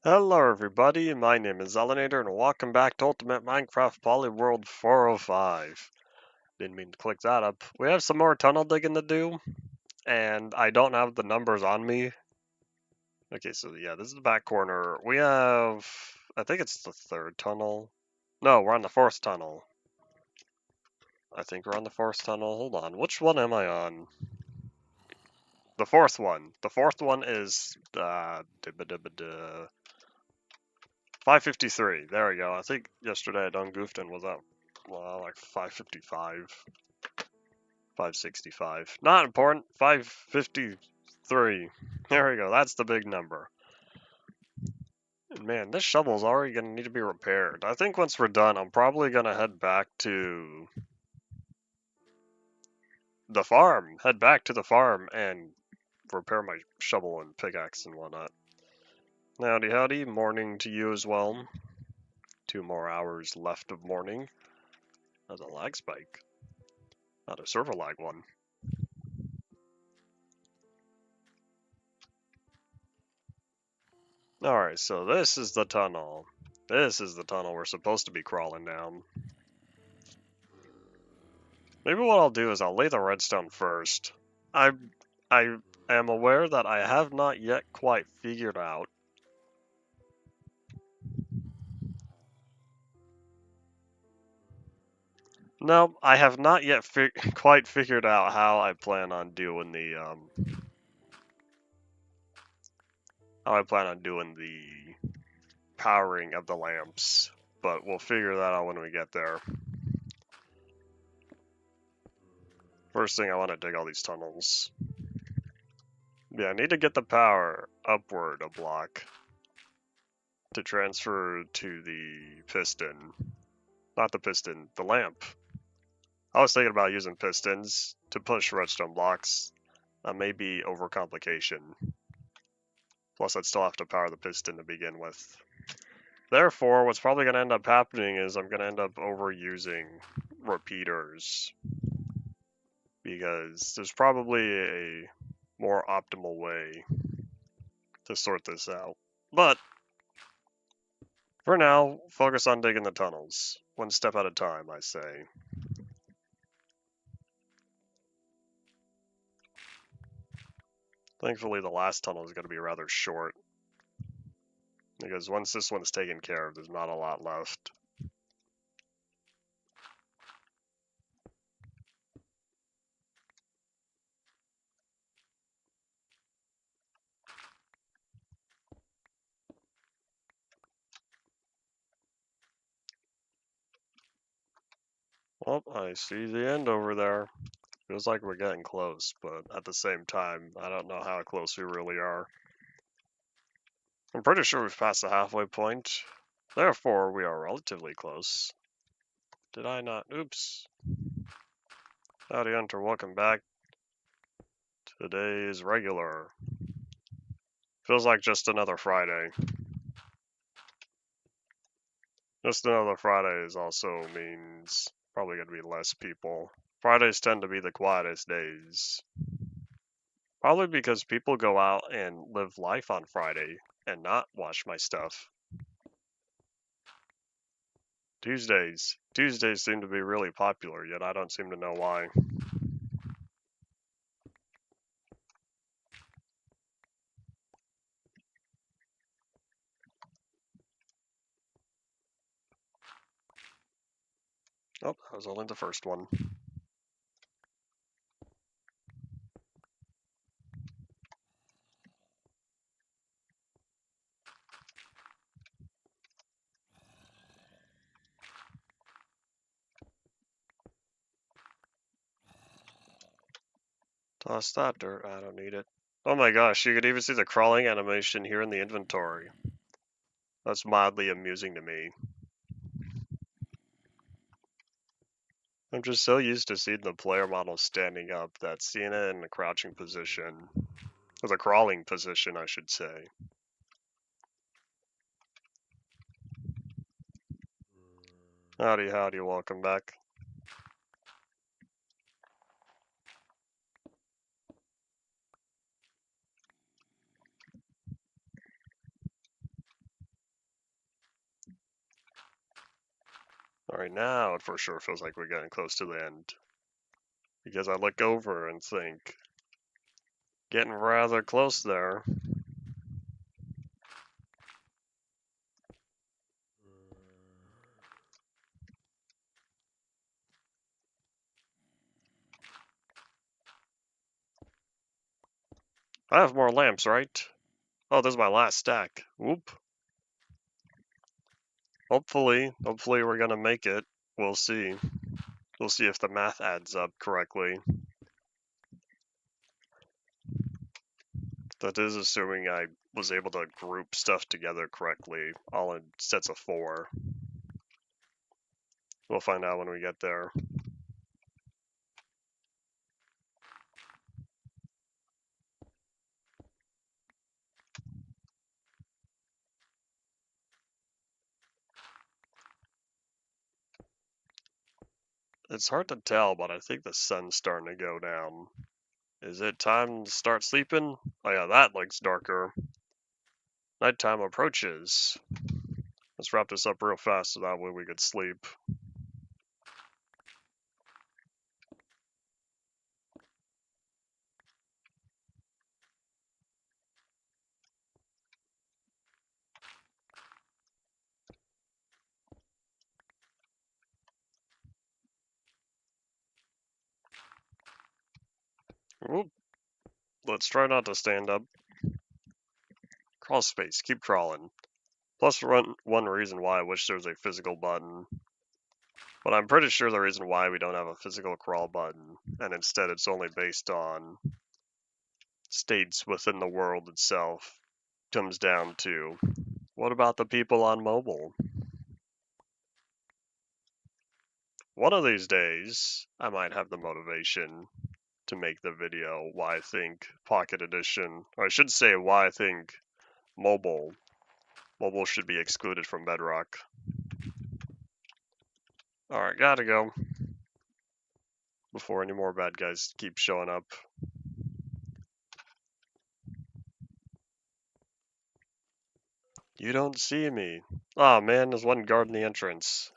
Hello everybody, my name is Zelinator and welcome back to Ultimate Minecraft Polyworld 405. Didn't mean to click that up. We have some more tunnel digging to do, and I don't have the numbers on me. Okay, so yeah, this is the back corner. We have, I think it's the third tunnel. No, we're on the fourth tunnel. I think we're on the fourth tunnel. Hold on, which one am I on? The fourth one. The fourth one is, 553. There we go. I think yesterday I done goofed and was up, well, like 555, 565. Not important. 553. There we go. That's the big number. And man, this shovel's already gonna need to be repaired. I think once we're done, I'm probably gonna head back to the farm. Head back to the farm and repair my shovel and pickaxe and whatnot. Howdy, howdy. Morning to you as well. 2 more hours left of morning. That's a lag spike. Not a server lag one. Alright, so this is the tunnel. This is the tunnel we're supposed to be crawling down. Maybe what I'll do is I'll lay the redstone first. I am aware that I have not yet quite figured out No, I have not yet quite figured out how I plan on doing the powering of the lamps, but we'll figure that out when we get there. First thing, I want to dig all these tunnels. Yeah, I need to get the power upward a block to transfer to the piston. Not the piston, the lamp. I was thinking about using pistons to push redstone blocks. That may be overcomplication. Plus, I'd still have to power the piston to begin with. Therefore, what's probably going to end up happening is I'm going to end up overusing repeaters. Because there's probably a more optimal way to sort this out. But, for now, focus on digging the tunnels. One step at a time, I say. Thankfully, the last tunnel is going to be rather short. Because once this one's taken care of, there's not a lot left. Well, I see the end over there. Feels like we're getting close, but at the same time, I don't know how close we really are. I'm pretty sure we've passed the halfway point. Therefore, we are relatively close. Did I not? Oops. Howdy, Hunter. Welcome back. Today is regular. Feels like just another Friday. Just another Friday also means probably going to be less people. Fridays tend to be the quietest days. Probably because people go out and live life on Friday and not watch my stuff. Tuesdays seem to be really popular, yet I don't seem to know why. Oh, that was only the first one. Toss that dirt, I don't need it. Oh my gosh, you could even see the crawling animation here in the inventory. That's mildly amusing to me. I'm just so used to seeing the player model standing up that seeing it in a crouching position, or the crawling position, I should say. Howdy, howdy, welcome back. Alright, now it for sure feels like we're getting close to the end. Because I look over and think, getting rather close there. I have more lamps, right? Oh, this is my last stack. Whoop. Hopefully we're gonna make it. We'll see. We'll see if the math adds up correctly. That is assuming I was able to group stuff together correctly, all in sets of 4. We'll find out when we get there. It's hard to tell, but I think the sun's starting to go down. Is it time to start sleeping? Oh yeah, that looks darker. Nighttime approaches. Let's wrap this up real fast so that way we could sleep. Whoop. Let's try not to stand up. Crawl space, keep crawling. Plus one reason why I wish there was a physical button. But I'm pretty sure the reason why we don't have a physical crawl button, and instead it's only based on states within the world itself, comes down to, what about the people on mobile? One of these days, I might have the motivation to make the video why I think Pocket Edition, or I should say why I think mobile should be excluded from Bedrock. Alright, gotta go. Before any more bad guys keep showing up. You don't see me. Oh man, there's one guard in the entrance.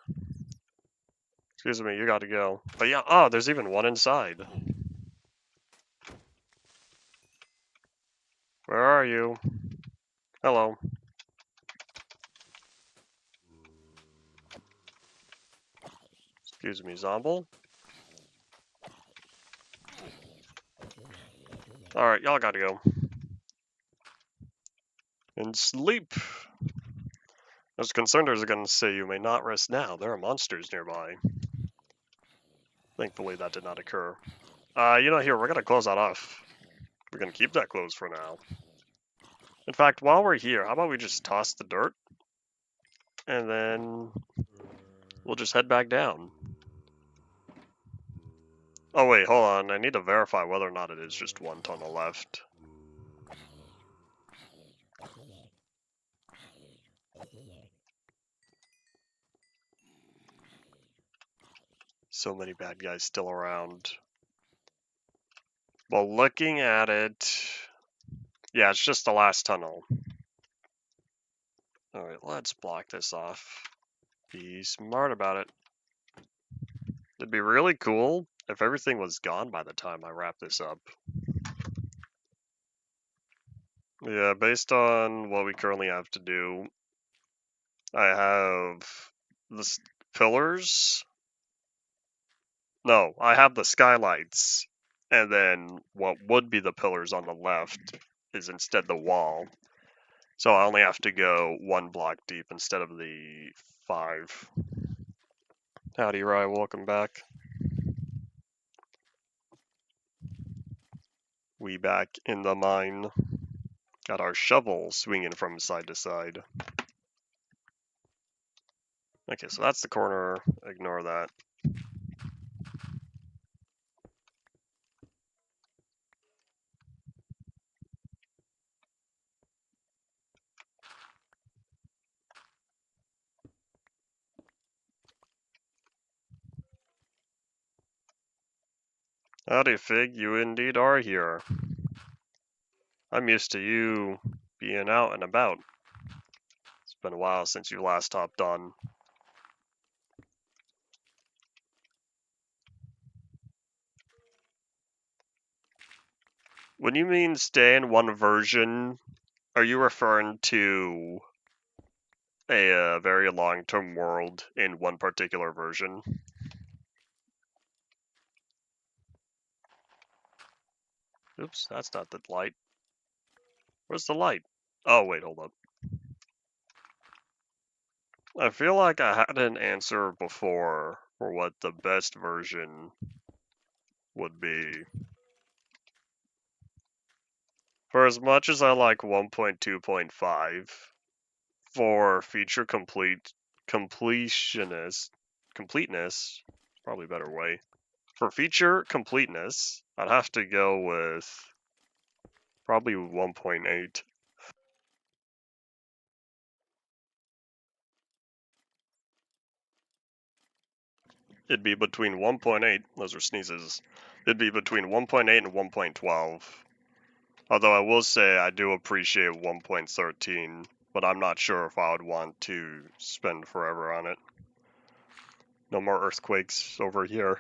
Excuse me, you gotta go. But yeah, oh, there's even one inside. Where are you? Hello. Excuse me, Zomble. Alright, y'all gotta go. And sleep. I was concerned I was gonna say you may not rest now. There are monsters nearby. Thankfully that did not occur. Here, we're gonna close that off. We're gonna keep that closed for now. In fact, while we're here, how about we just toss the dirt? And then we'll just head back down. Oh wait, hold on. I need to verify whether or not it is just one tunnel left. So many bad guys still around. Well, looking at it, yeah, it's just the last tunnel. Alright, let's block this off. Be smart about it. It'd be really cool if everything was gone by the time I wrap this up. Yeah, based on what we currently have to do, I have the pillars. No, I have the skylights, and then what would be the pillars on the left is instead the wall. So I only have to go 1 block deep instead of the 5. Howdy, Rye, welcome back. We back in the mine. Got our shovel swinging from side to side. Okay, so that's the corner. Ignore that. Howdy, Fig, you indeed are here. I'm used to you being out and about. It's been a while since you last hopped on. When you mean stay in one version, are you referring to a very long-term world in one particular version? Oops, that's not the light. Where's the light? Oh, wait, hold up. I feel like I had an answer before for what the best version would be. For as much as I like 1.2.5, for feature completeness, probably a better way. For feature completeness, I'd have to go with probably 1.8. It'd be between 1.8, those are sneezes. It'd be between 1.8 and 1.12. Although I will say I do appreciate 1.13, but I'm not sure if I would want to spend forever on it. No more earthquakes over here.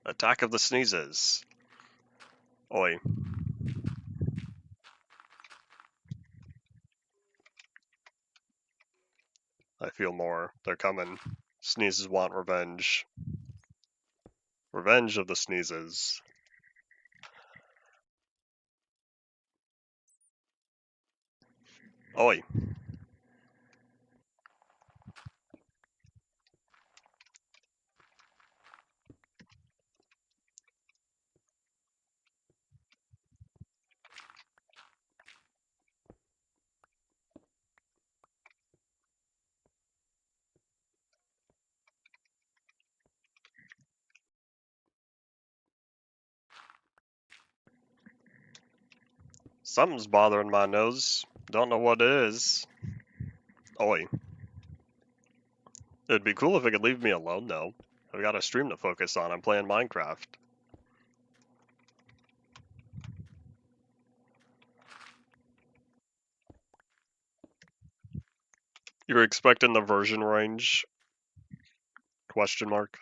Attack of the Sneezes. Oi. I feel more. They're coming. Sneezes want revenge. Revenge of the Sneezes. Oi. Something's bothering my nose. Don't know what it is. Oi. It'd be cool if it could leave me alone, though. I've got a stream to focus on. I'm playing Minecraft. You're expecting the version range? Question mark.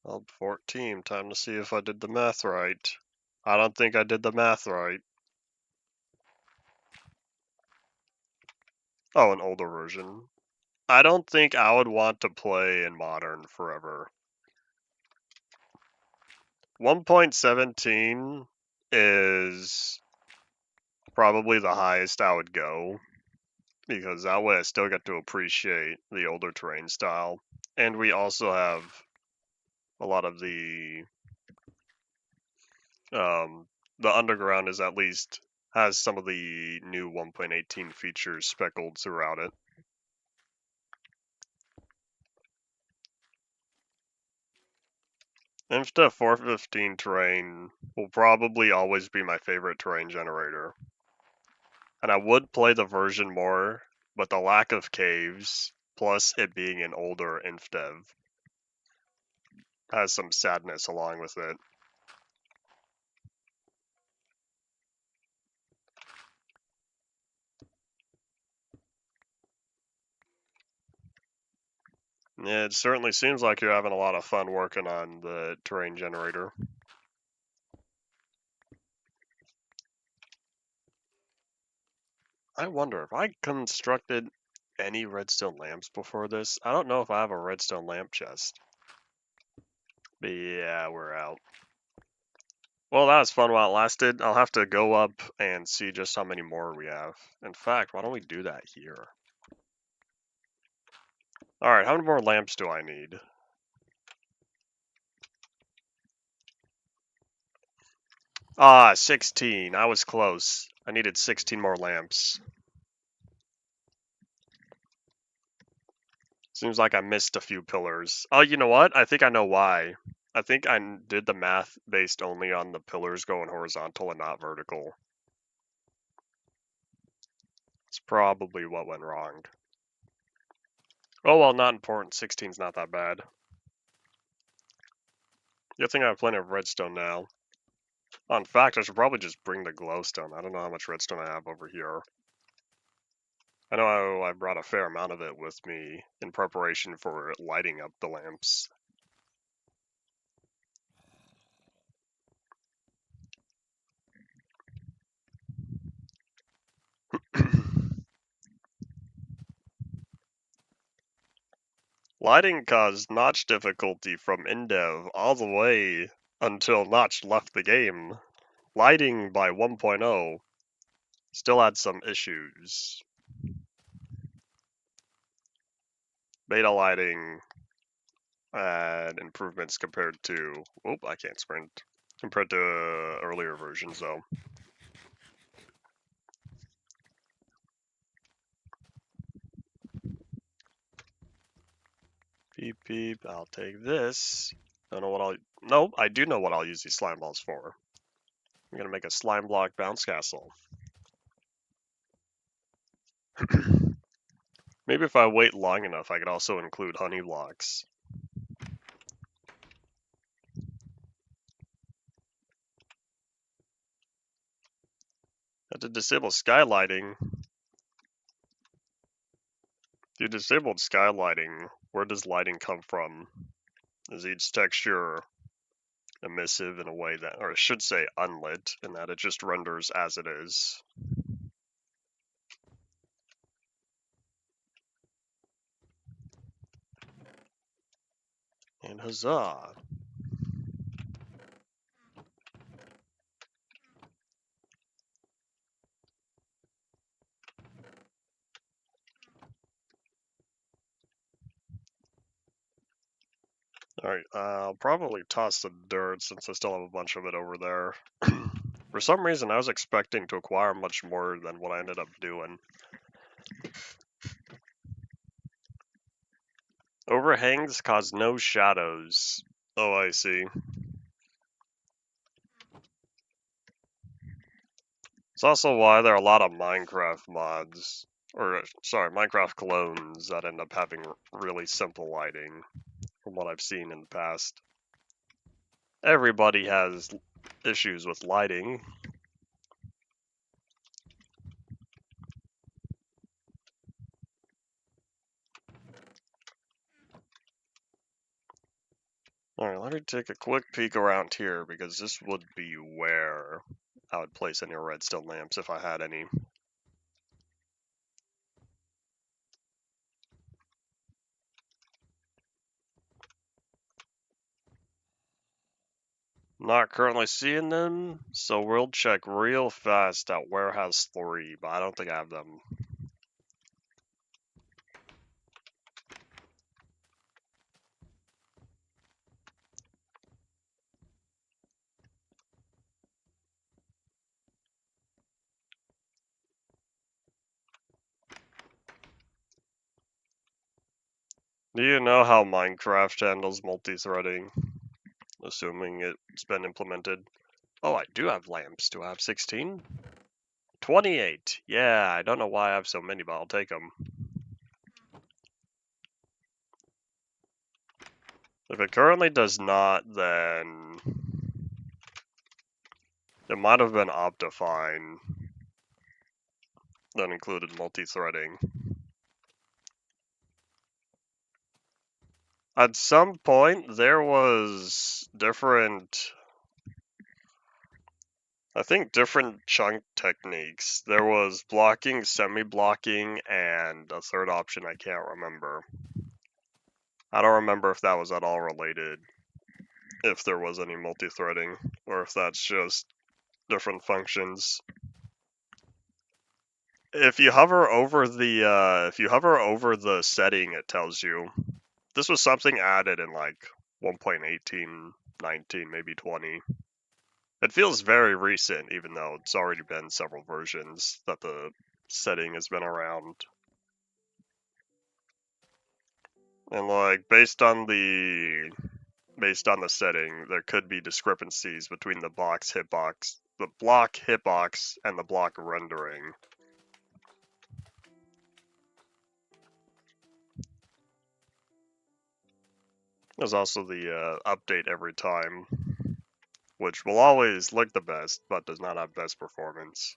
Well, 14. Time to see if I did the math right. I don't think I did the math right. Oh, an older version. I don't think I would want to play in modern forever. 1.17 is probably the highest I would go, because that way I still get to appreciate the older terrain style. And we also have a lot of the underground is at least has some of the new 1.18 features speckled throughout it. Insta 415 terrain will probably always be my favorite terrain generator. And I would play the version more, but the lack of caves, plus it being an older InfDev, has some sadness along with it. Yeah, it certainly seems like you're having a lot of fun working on the terrain generator. I wonder if I constructed any redstone lamps before this. I don't know if I have a redstone lamp chest. But yeah, we're out. Well, that was fun while it lasted. I'll have to go up and see just how many more we have. In fact, why don't we do that here? Alright, how many more lamps do I need? Ah, 16. I was close. I needed 16 more lamps. Seems like I missed a few pillars. Oh, you know what? I think I know why. I think I did the math based only on the pillars going horizontal and not vertical. It's probably what went wrong. Oh well, not important. 16's not that bad. Good thing I have plenty of redstone now. In fact, I should probably just bring the glowstone. I don't know how much redstone I have over here. I know I brought a fair amount of it with me in preparation for lighting up the lamps. Lighting caused Notch difficulty from InDev all the way until Notch left the game. Lighting by 1.0 still had some issues. Beta lighting had improvements compared to... Oop, I can't sprint. Compared to earlier versions, though. Beep beep, I'll take this. Don't know what I'll... Nope, I do know what I'll use these slime balls for. I'm gonna make a slime block bounce castle. Maybe if I wait long enough, I could also include honey blocks. Had to disable skylighting. If you disabled skylighting, where does lighting come from? Is each texture emissive in a way that, or I should say unlit, in that it just renders as it is? And huzzah! Alright, I'll probably toss the dirt since I still have a bunch of it over there. For some reason, I was expecting to acquire much more than what I ended up doing. Overhangs cause no shadows. Oh, I see. It's also why there are a lot of Minecraft mods, or sorry, Minecraft clones that end up having really simple lighting, from what I've seen in the past. Everybody has issues with lighting. Alright, let me take a quick peek around here, because this would be where I would place any redstone lamps if I had any. Not currently seeing them, so we'll check real fast at Warehouse 3, but I don't think I have them. Do you know how Minecraft handles multi-threading? Assuming it's been implemented. Oh, I do have lamps. Do I have 16? 28. Yeah, I don't know why I have so many, but I'll take them. If it currently does not, then it might have been Optifine that included multi-threading. At some point, there was different, I think different chunk techniques. There was blocking, semi-blocking, and a third option I can't remember. I don't remember if that was at all related, if there was any multi-threading, or if that's just different functions. If you hover over the setting, it tells you. This was something added in like 1.18, 19, maybe 20. It feels very recent, even though it's already been several versions that the setting has been around. And like based on the setting, there could be discrepancies between the block hitbox, and the block rendering. There's also the update every time, which will always look the best, but does not have best performance.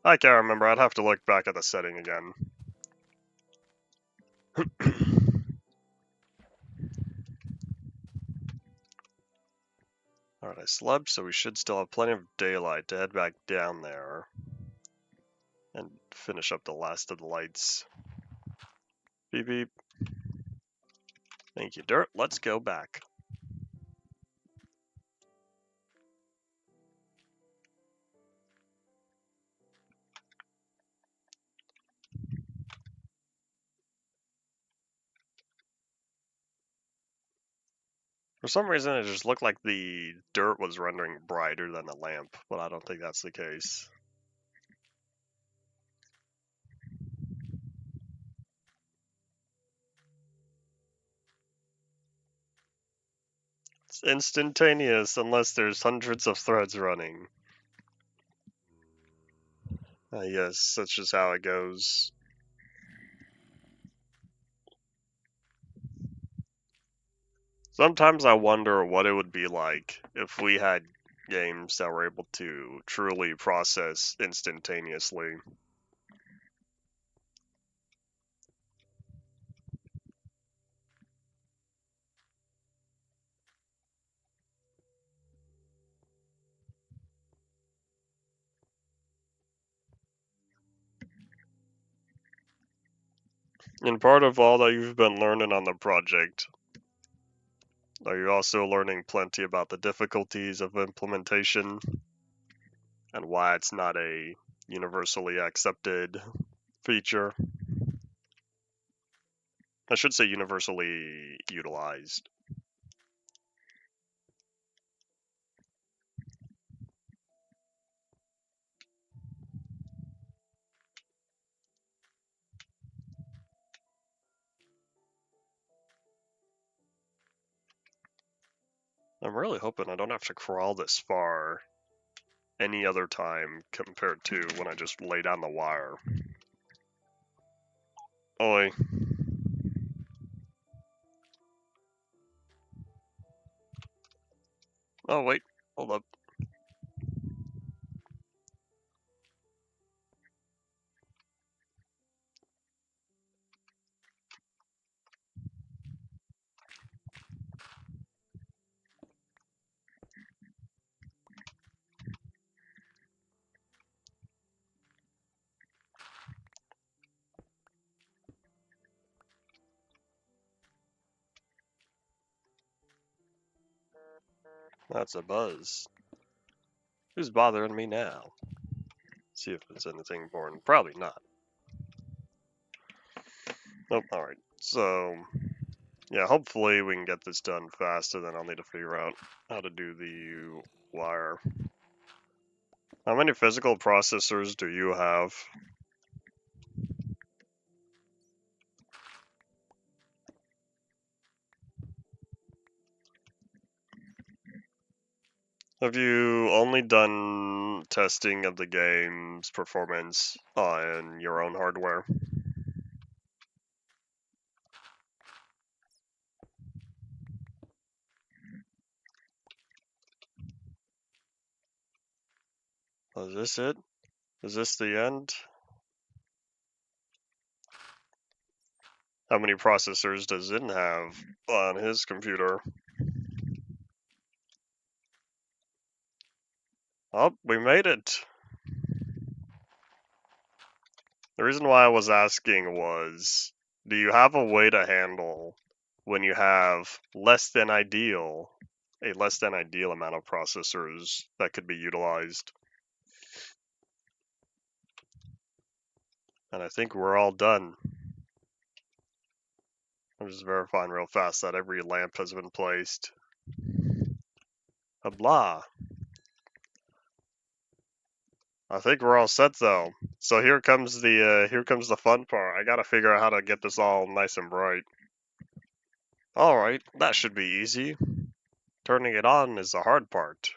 I can't remember, I'd have to look back at the setting again. Alright, I slept, so we should still have plenty of daylight to head back down there and finish up the last of the lights. Beep beep. Thank you, Dirt. Let's go back. For some reason, it just looked like the dirt was rendering brighter than the lamp, but I don't think that's the case. It's instantaneous unless there's hundreds of threads running. Yes, that's just how it goes. Sometimes I wonder what it would be like if we had games that were able to truly process instantaneously. And part of all that you've been learning on the project, are you also learning plenty about the difficulties of implementation and why it's not a universally accepted feature? I should say universally utilized. I'm really hoping I don't have to crawl this far any other time compared to when I just lay down the wire. Oi. Oh, wait. Hold up. That's a buzz. Who's bothering me now? See if it's anything important. Probably not. Nope, alright. So, yeah, hopefully we can get this done faster, then I'll need to figure out how to do the wire. How many physical processors do you have? Have you only done testing of the game's performance on your own hardware? Is this it? Is this the end? How many processors does Zin have on his computer? Oh, we made it! The reason why I was asking was, do you have a way to handle when you have a less than ideal amount of processors that could be utilized? And I think we're all done. I'm just verifying real fast that every lamp has been placed. Blah. I think we're all set though. So here comes the fun part. I gotta figure out how to get this all nice and bright. Alright, that should be easy. Turning it on is the hard part.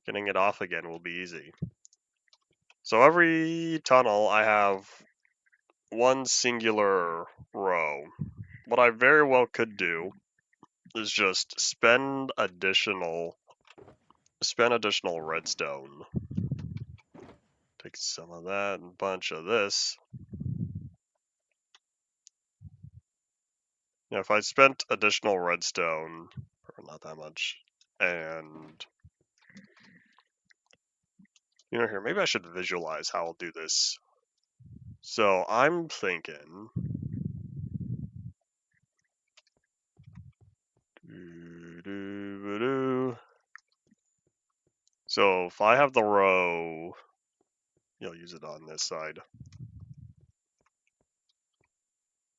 Getting it off again will be easy. So every tunnel I have one singular row. What I very well could do is just spend additional redstone. Take some of that and a bunch of this. Yeah, if I spent additional redstone, or not that much, and here, maybe I should visualize how I'll do this. So I'm thinking, so if I have the row, you'll use it on this side.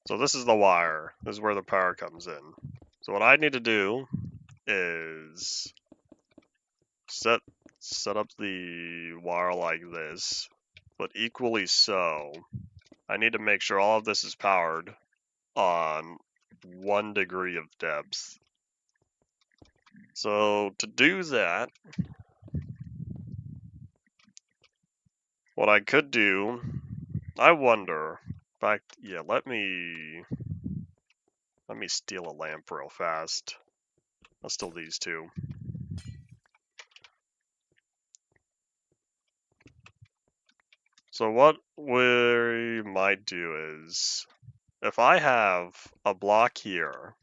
So this is the wire. This is where the power comes in. So what I need to do is set up the wire like this, but equally so, I need to make sure all of this is powered on 1 degree of depth. So to do that, what I could do, I wonder, in fact, yeah, let me steal a lamp real fast. I'll steal these two. So what we might do is, if I have a block here,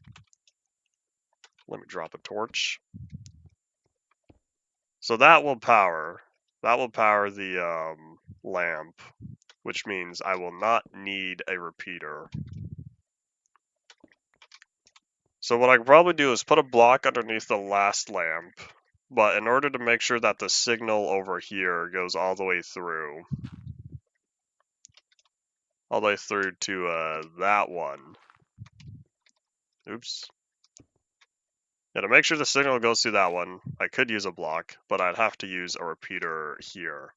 let me drop a torch. So that will power the lamp, which means I will not need a repeater. So what I could probably do is put a block underneath the last lamp, but in order to make sure that the signal over here goes all the way through to that one. Oops. Yeah, to make sure the signal goes through that one, I could use a block, but I'd have to use a repeater here.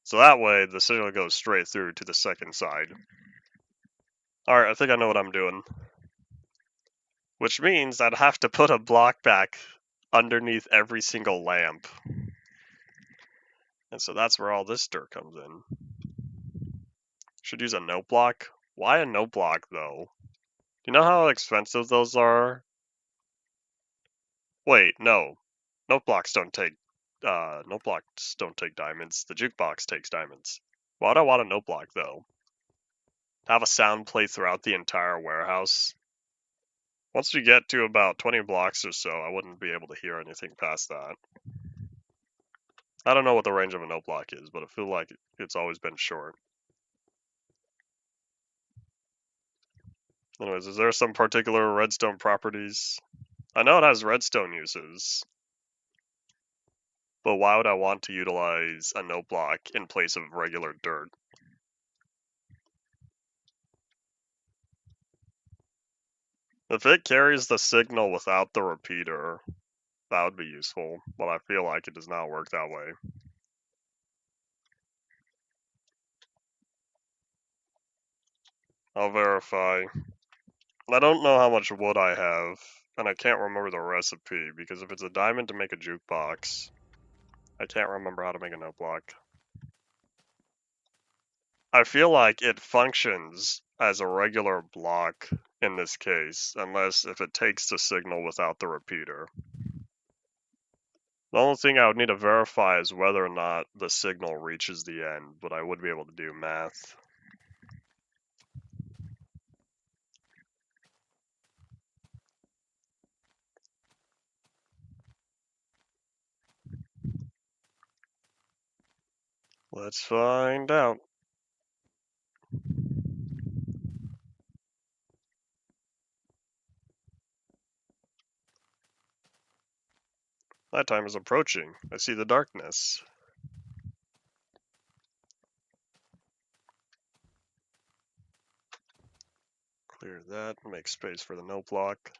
So that way, the signal goes straight through to the second side. Alright, I think I know what I'm doing. Which means I'd have to put a block back underneath every single lamp. And so that's where all this dirt comes in. Should use a note block. Why a note block, though? Do you know how expensive those are? Wait, no. Note blocks don't take diamonds. The jukebox takes diamonds. Why would I want a note block, though? Have a sound play throughout the entire warehouse? Once we get to about 20 blocks or so, I wouldn't be able to hear anything past that. I don't know what the range of a note block is, but I feel like it's always been short. Anyways, is there some particular redstone properties? I know it has redstone uses, but why would I want to utilize a note block in place of regular dirt? If it carries the signal without the repeater, that would be useful, but I feel like it does not work that way. I'll verify. I don't know how much wood I have, and I can't remember the recipe, because if it's a diamond to make a jukebox, I can't remember how to make a note block. I feel like it functions as a regular block in this case, unless if it takes the signal without the repeater. The only thing I would need to verify is whether or not the signal reaches the end, but I would be able to do math. Let's find out. Nighttime is approaching. I see the darkness. Clear that, make space for the note block.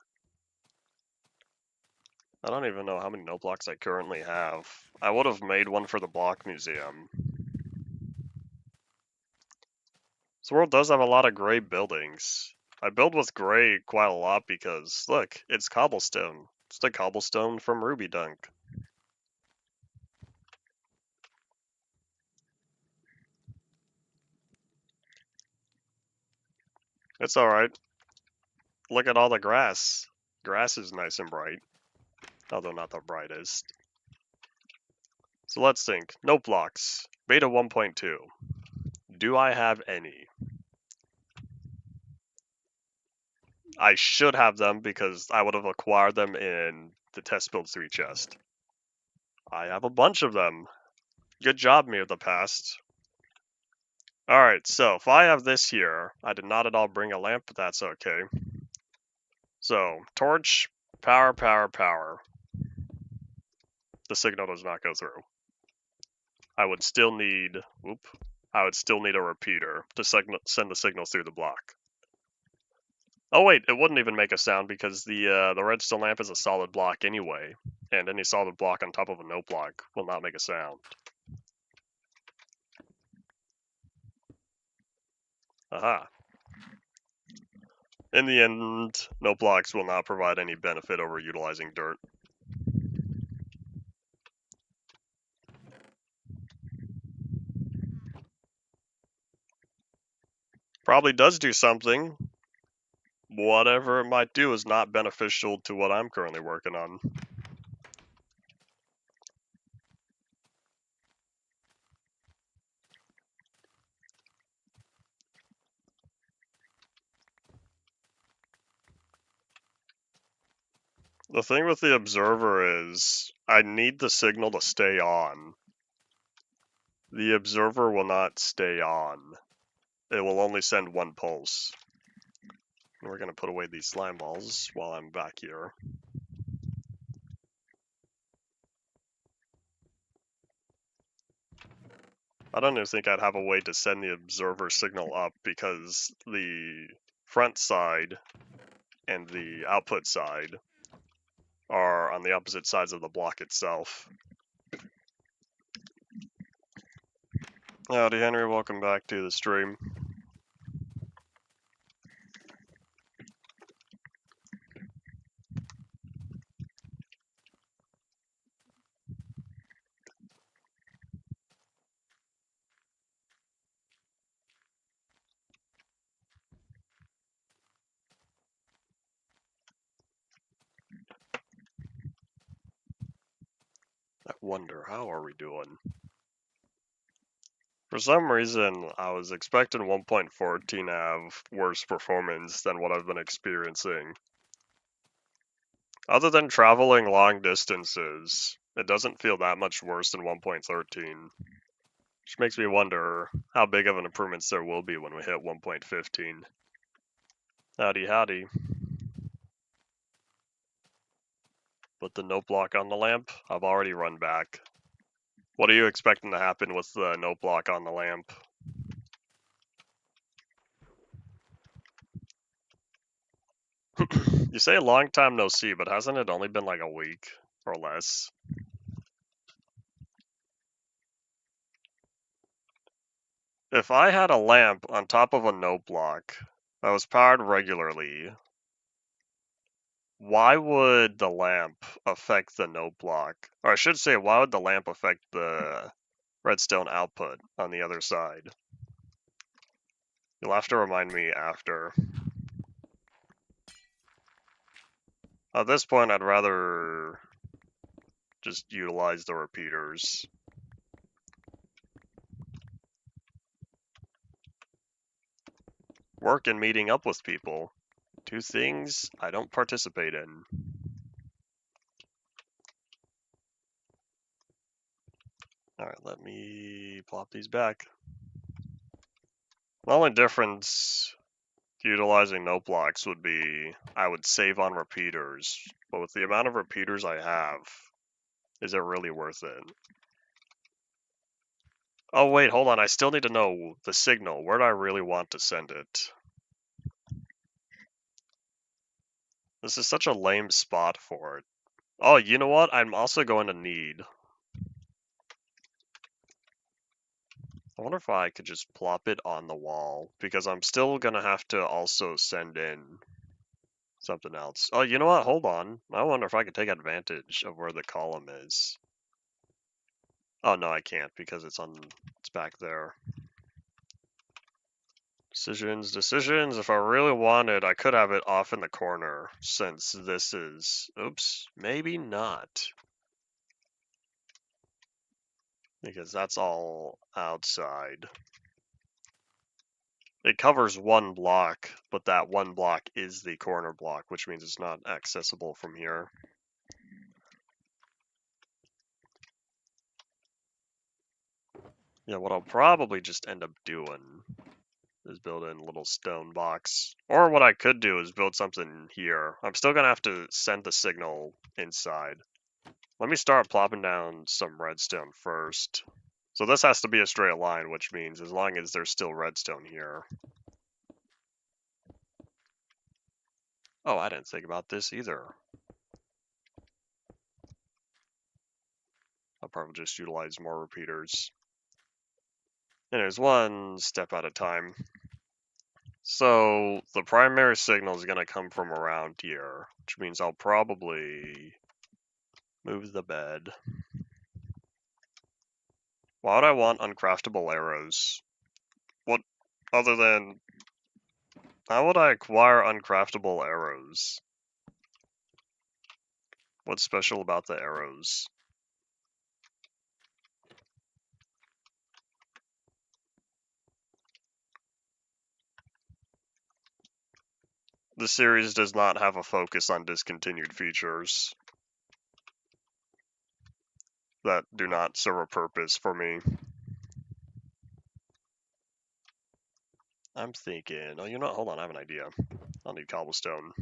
I don't even know how many note blocks I currently have. I would have made one for the block museum. This world does have a lot of gray buildings. I build with gray quite a lot because, look, it's cobblestone. It's the cobblestone from Ruby Dunk. It's alright. Look at all the grass. Grass is nice and bright, although not the brightest. So let's think. Note blocks. Beta 1.2. Do I have any? I should have them because I would have acquired them in the test build 3 chest. I have a bunch of them. Good job, me of the past. Alright, so if I have this here, I did not at all bring a lamp, but that's okay. So, torch, power, power, power. The signal does not go through. I would still need, I would still need a repeater to send the signal through the block. Oh wait, it wouldn't even make a sound because the redstone lamp is a solid block anyway, and any solid block on top of a note block will not make a sound. Aha. In the end, note blocks will not provide any benefit over utilizing dirt. Probably does do something. Whatever it might do is not beneficial to what I'm currently working on. The thing with the observer is, I need the signal to stay on. The observer will not stay on. It will only send one pulse. And we're going to put away these slime balls while I'm back here. I don't even think I'd have a way to send the observer signal up because the front side and the output side are on the opposite sides of the block itself. Howdy Henry, welcome back to the stream. I wonder, how are we doing? For some reason, I was expecting 1.14 to have worse performance than what I've been experiencing. Other than traveling long distances, it doesn't feel that much worse than 1.13. Which makes me wonder how big of an improvement there will be when we hit 1.15. Howdy howdy. Put the note block on the lamp. I've already run back. What are you expecting to happen with the note block on the lamp? You say a long time no see, but hasn't it only been like a week or less? If I had a lamp on top of a note block that was powered regularly, why would the lamp affect the note block? Or I should say, why would the lamp affect the redstone output on the other side? You'll have to remind me after. At this point, I'd rather just utilize the repeaters. Work and meeting up with people. Two things I don't participate in. Alright, let me plop these back. The only difference utilizing note blocks would be I would save on repeaters, but with the amount of repeaters I have, is it really worth it? Oh wait, hold on, I still need to know the signal. Where do I really want to send it? This is such a lame spot for it. Oh, you know what? I'm also going to need. I wonder if I could just plop it on the wall, because I'm still gonna have to also send in something else. Oh, you know what? Hold on. I wonder if I could take advantage of where the column is. Oh, no, I can't, because it's back there. Decisions, decisions. If I really wanted, I could have it off in the corner, since this is... Oops, maybe not. Because that's all outside. it covers one block, but that one block is the corner block, which means it's not accessible from here. Yeah, what I'll probably just end up doing is build in a little stone box. Or what I could do is build something here. I'm still gonna have to send the signal inside. Let me start plopping down some redstone first. So this has to be a straight line, which means as long as there's still redstone here. Oh, I didn't think about this either. I'll probably just utilize more repeaters. Anyways, one step at a time. So the primary signal is going to come from around here, which means I'll probably move the bed. Why would I want uncraftable arrows? What other than... How would I acquire uncraftable arrows? What's special about the arrows? The series does not have a focus on discontinued features that do not serve a purpose for me. I'm thinking, oh, you know what? Hold on, I have an idea. I'll need cobblestone.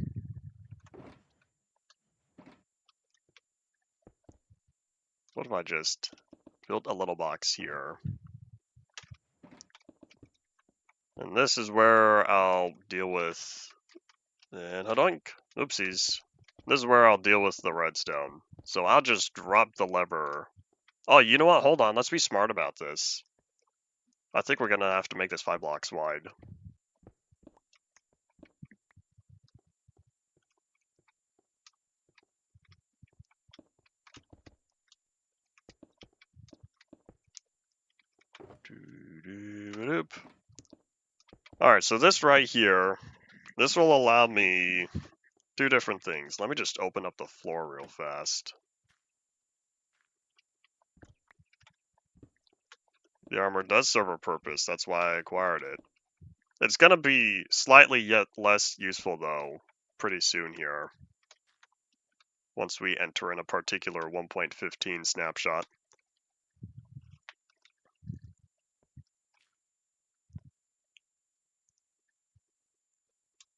What if I just built a little box here? And this is where I'll deal with... And hodoink! Oopsies. This is where I'll deal with the redstone. So I'll just drop the lever. Oh, you know what? Hold on. Let's be smart about this. I think we're going to have to make this 5 blocks wide. Alright, so this right here, this will allow me 2 different things. Let me just open up the floor real fast. The armor does serve a purpose, that's why I acquired it. It's going to be slightly yet less useful, though, pretty soon here. Once we enter in a particular 1.15 snapshot.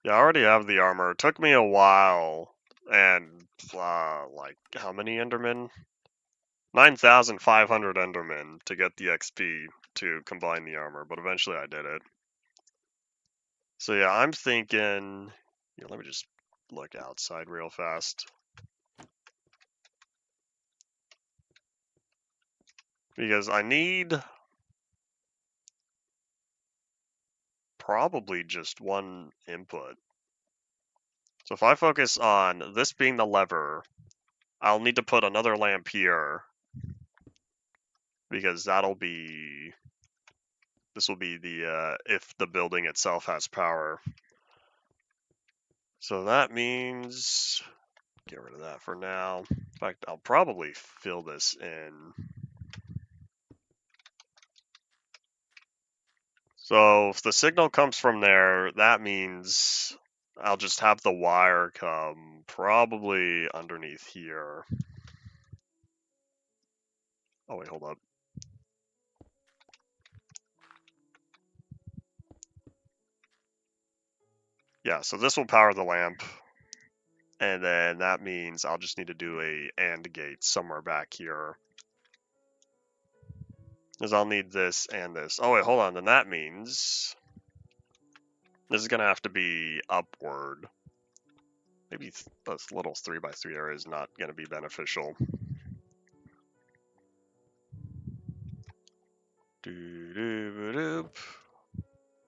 Yeah, I already have the armor. It took me a while, and, like, how many Endermen? 9,500 Endermen to get the XP to combine the armor, but eventually I did it. So yeah, I'm thinking... Yeah, let me just look outside real fast. Because I need... probably just one input. So if I focus on this being the lever, I'll need to put another lamp here, because that'll be... This will be the, if the building itself has power. So that means... Get rid of that for now. In fact, I'll probably fill this in. So if the signal comes from there, that means I'll just have the wire come probably underneath here. Oh wait, hold up. Yeah, so this will power the lamp. And then that means I'll just need to do a AND gate somewhere back here. Because I'll need this and this. Oh wait, hold on, then that means this is gonna have to be upward. Maybe this little 3x3 area is not gonna be beneficial.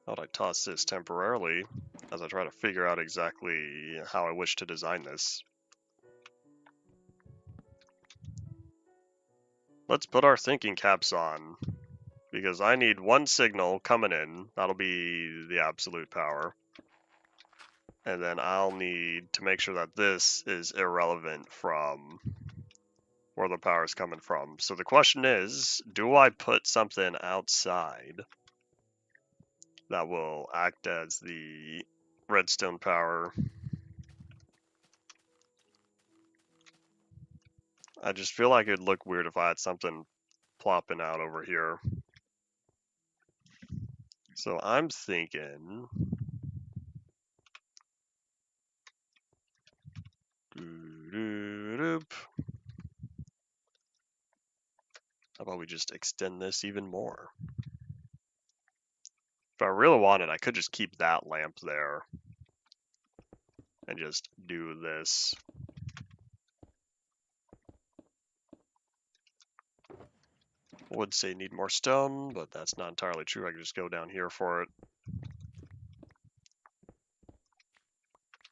Thought I'd toss this temporarily as I try to figure out exactly how I wish to design this. Let's put our thinking caps on, because I need one signal coming in. That'll be the absolute power. And then I'll need to make sure that this is irrelevant from where the power is coming from. So the question is, do I put something outside that will act as the redstone power. I just feel like it'd look weird if I had something plopping out over here. So I'm thinking... How about we just extend this even more? If I really wanted, I could just keep that lamp there and just do this. I would say need more stone, but that's not entirely true. I could just go down here for it.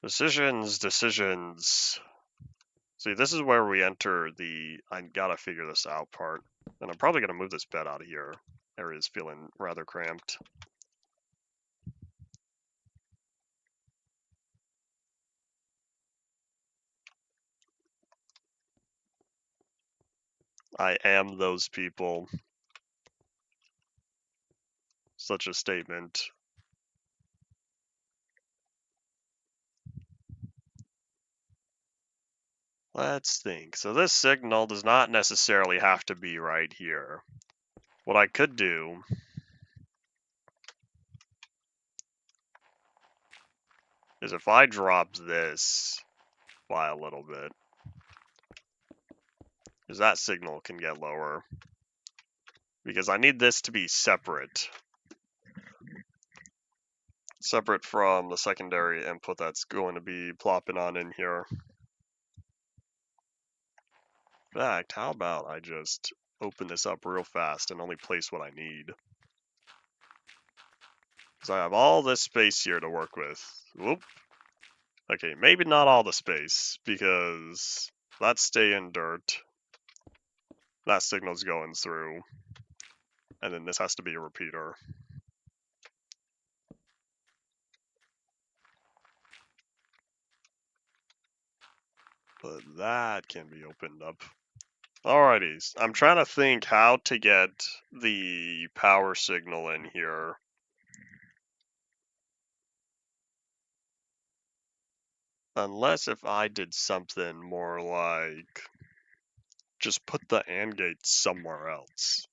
Decisions. See, this is where we enter the I gotta figure this out part. And I'm probably gonna move this bed out of here. Area's feeling rather cramped. I am those people. Such a statement. Let's think. So this signal does not necessarily have to be right here. What I could do is if I drop this by a little bit, because that signal can get lower. Because I need this to be separate. Separate from the secondary input that's going to be plopping on in here. In fact, how about I just open this up real fast and only place what I need. Because I have all this space here to work with. Whoop. Okay, maybe not all the space, because that's staying dirt. That signal's going through. And then this has to be a repeater. But that can be opened up. Alrighty, I'm trying to think how to get the power signal in here. Unless if I did something more like just put the AND gate somewhere else.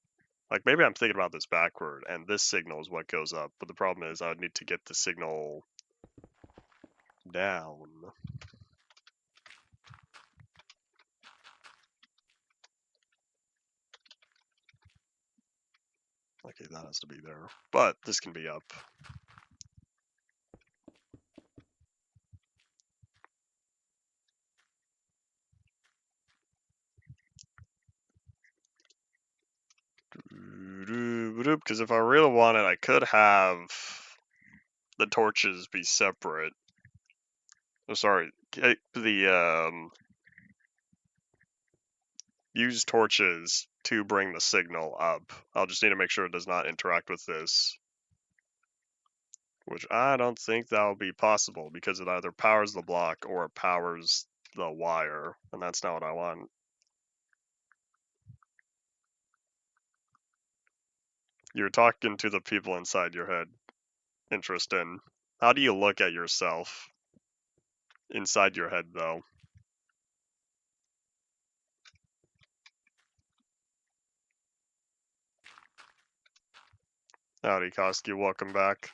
Like maybe I'm thinking about this backward and this signal is what goes up, but the problem is I would need to get the signal down. Okay, that has to be there, but this can be up. Because if I really wanted, I could have the torches be separate. Oh, sorry, the use torches to bring the signal up. I'll just need to make sure it does not interact with this. Which I don't think that will be possible because it either powers the block or it powers the wire, and that's not what I want. You're talking to the people inside your head. Interesting. How do you look at yourself inside your head, though? Howdy, Koski, welcome back.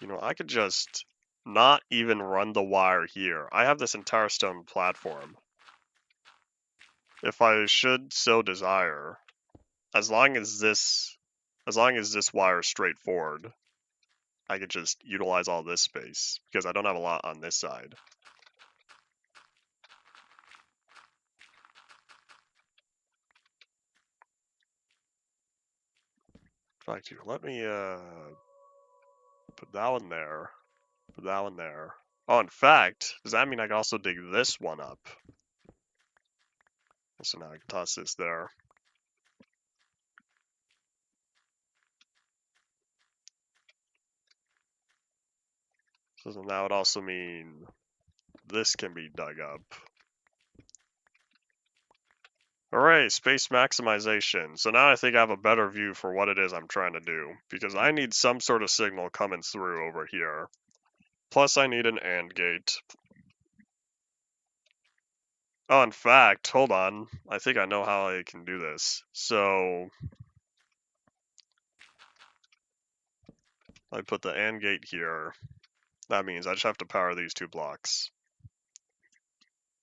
You know, I could just not even run the wire here. I have this entire stone platform. If I should so desire, as long as this wire is straightforward, I could just utilize all this space because I don't have a lot on this side. In fact, here, let me put that one there. Put that one there. Oh, in fact, does that mean I can also dig this one up? So now I can toss this there. So then that would also mean this can be dug up. Hooray, space maximization. So now I think I have a better view for what it is I'm trying to do, because I need some sort of signal coming through over here. Plus I need an AND gate. Oh, in fact, hold on. I think I know how I can do this. So I put the AND gate here. That means I just have to power these 2 blocks.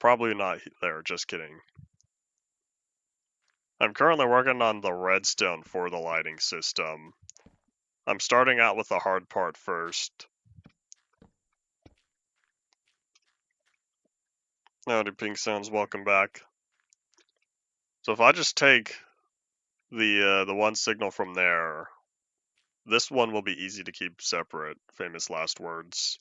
Probably not there, just kidding. I'm currently working on the redstone for the lighting system. I'm starting out with the hard part first. Howdy, Pink Sounds, welcome back. So if I just take the one signal from there, this one will be easy to keep separate. Famous last words.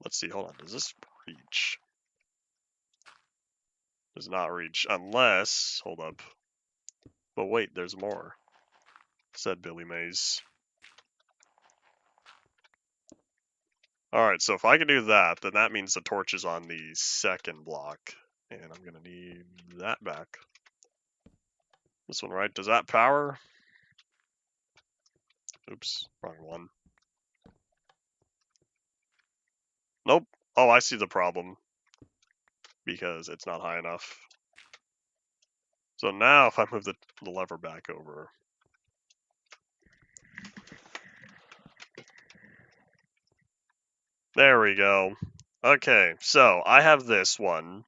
Let's see, hold on, does this reach? Does not reach, unless, hold up. But wait, there's more, said Billy Mays. Alright, so if I can do that, then that means the torch is on the second block. And I'm gonna need that back. This one, right? Does that power? Oops, wrong one. Nope. Oh, I see the problem. Because it's not high enough. So now if I move the lever back over. There we go. Okay, so I have this one.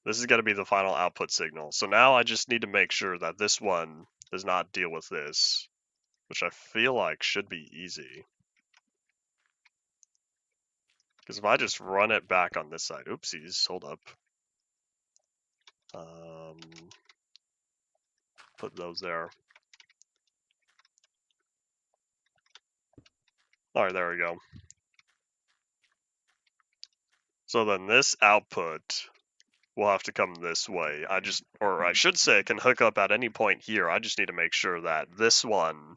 This is going to be the final output signal. So now I just need to make sure that this one does not deal with this, which I feel like should be easy. Because if I just run it back on this side, oopsies, hold up. Put those there. Alright, there we go. So then this output will have to come this way. I should say it can hook up at any point here. I just need to make sure that this one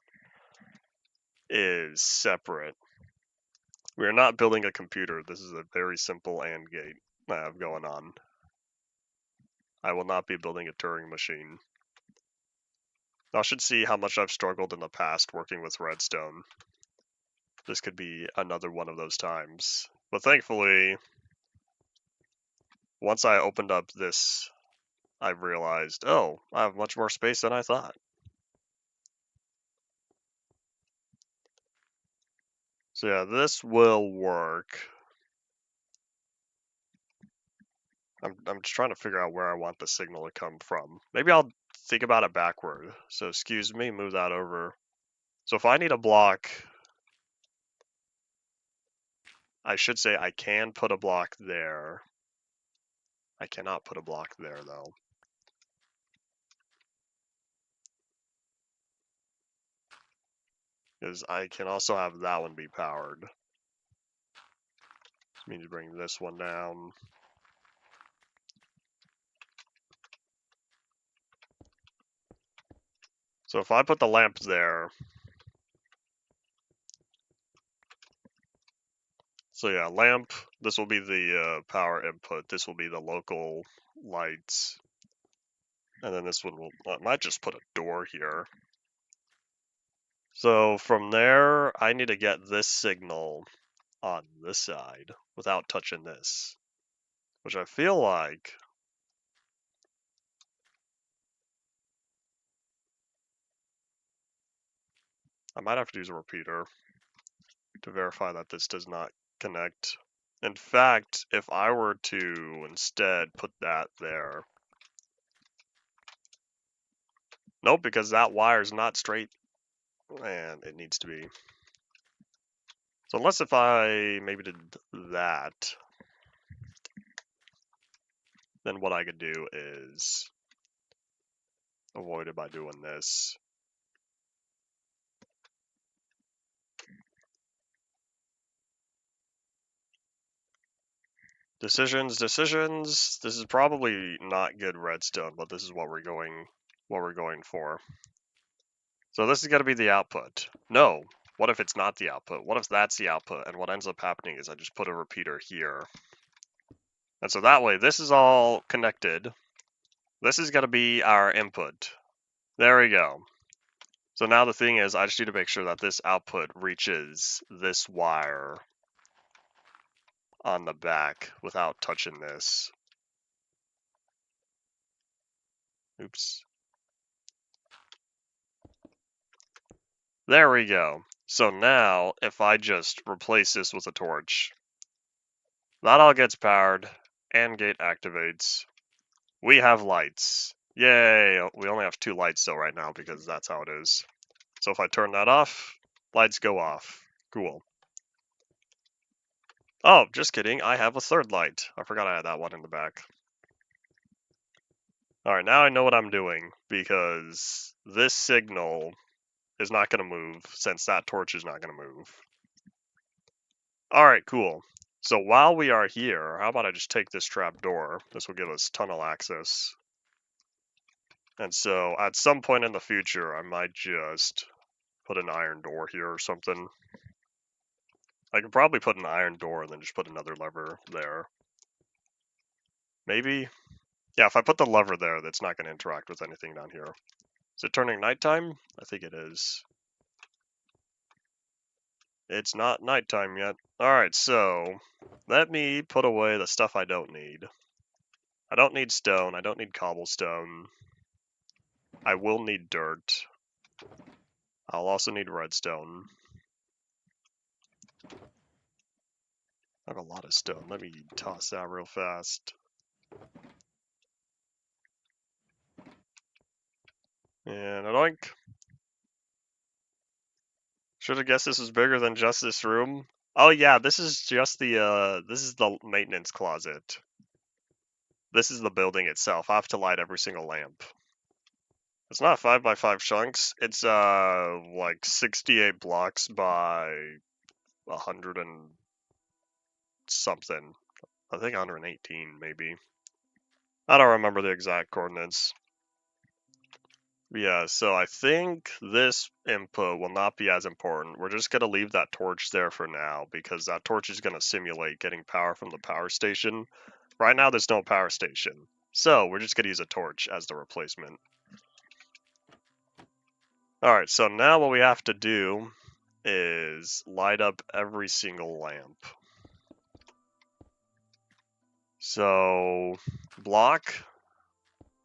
is separate. We are not building a computer. This is a very simple AND gate I have going on. I will not be building a Turing machine. I should see how much I've struggled in the past working with redstone. This could be another one of those times. But thankfully, once I opened up this, I realized, oh, I have much more space than I thought. So yeah, this will work. I'm just trying to figure out where I want the signal to come from. Maybe I'll think about it backward. So excuse me, move that over. So if I need a block, I should say I can put a block there. I cannot put a block there though. Because I can also have that one be powered. Just need to bring this one down. So if I put the lamp there, so yeah, lamp, this will be the power input, this will be the local lights, and then this one will, I might just put a door here. So from there, I need to get this signal on this side without touching this, which I feel like I might have to use a repeater to verify that this does not connect. In fact, if I were to instead put that there, nope, because that wire is not straight and it needs to be. So unless if I maybe did that, then what I could do is avoid it by doing this. Decisions. This is probably not good redstone, but this is what we're going for. So this is going to be the output. No, what if it's not the output? What if that's the output? And what ends up happening is I just put a repeater here. And so that way, this is all connected. This is going to be our input. There we go. So now the thing is, I just need to make sure that this output reaches this wire on the back without touching this. Oops. There we go. So now, if I just replace this with a torch, that all gets powered, and gate activates. We have lights. Yay! We only have 2 lights though right now because that's how it is. So if I turn that off, lights go off. Cool. Oh, just kidding. I have a 3rd light. I forgot I had that one in the back. Alright, now I know what I'm doing because this signal is not going to move since that torch is not going to move. Alright, cool. So while we are here, how about I just take this trap door? This will give us tunnel access. And so at some point in the future, I might just put an iron door here or something. I could probably put an iron door and then just put another lever there. Maybe? Yeah, if I put the lever there, that's not going to interact with anything down here. Is it turning nighttime? I think it is. It's not nighttime yet. Alright, so let me put away the stuff I don't need. I don't need stone. I don't need cobblestone. I will need dirt. I'll also need redstone. I have a lot of stone. Let me toss that real fast. And a doink. Should have guessed this was bigger than just this room. Oh yeah, this is just this is the maintenance closet. This is the building itself. I have to light every single lamp. It's not 5x5 chunks. It's like 68 blocks by 100 and something. I think 118 maybe. I don't remember the exact coordinates. Yeah, so I think this input will not be as important. We're just going to leave that torch there for now because that torch is going to simulate getting power from the power station. Right now there's no power station, so we're just going to use a torch as the replacement. Alright, so now what we have to do is light up every single lamp. So, block,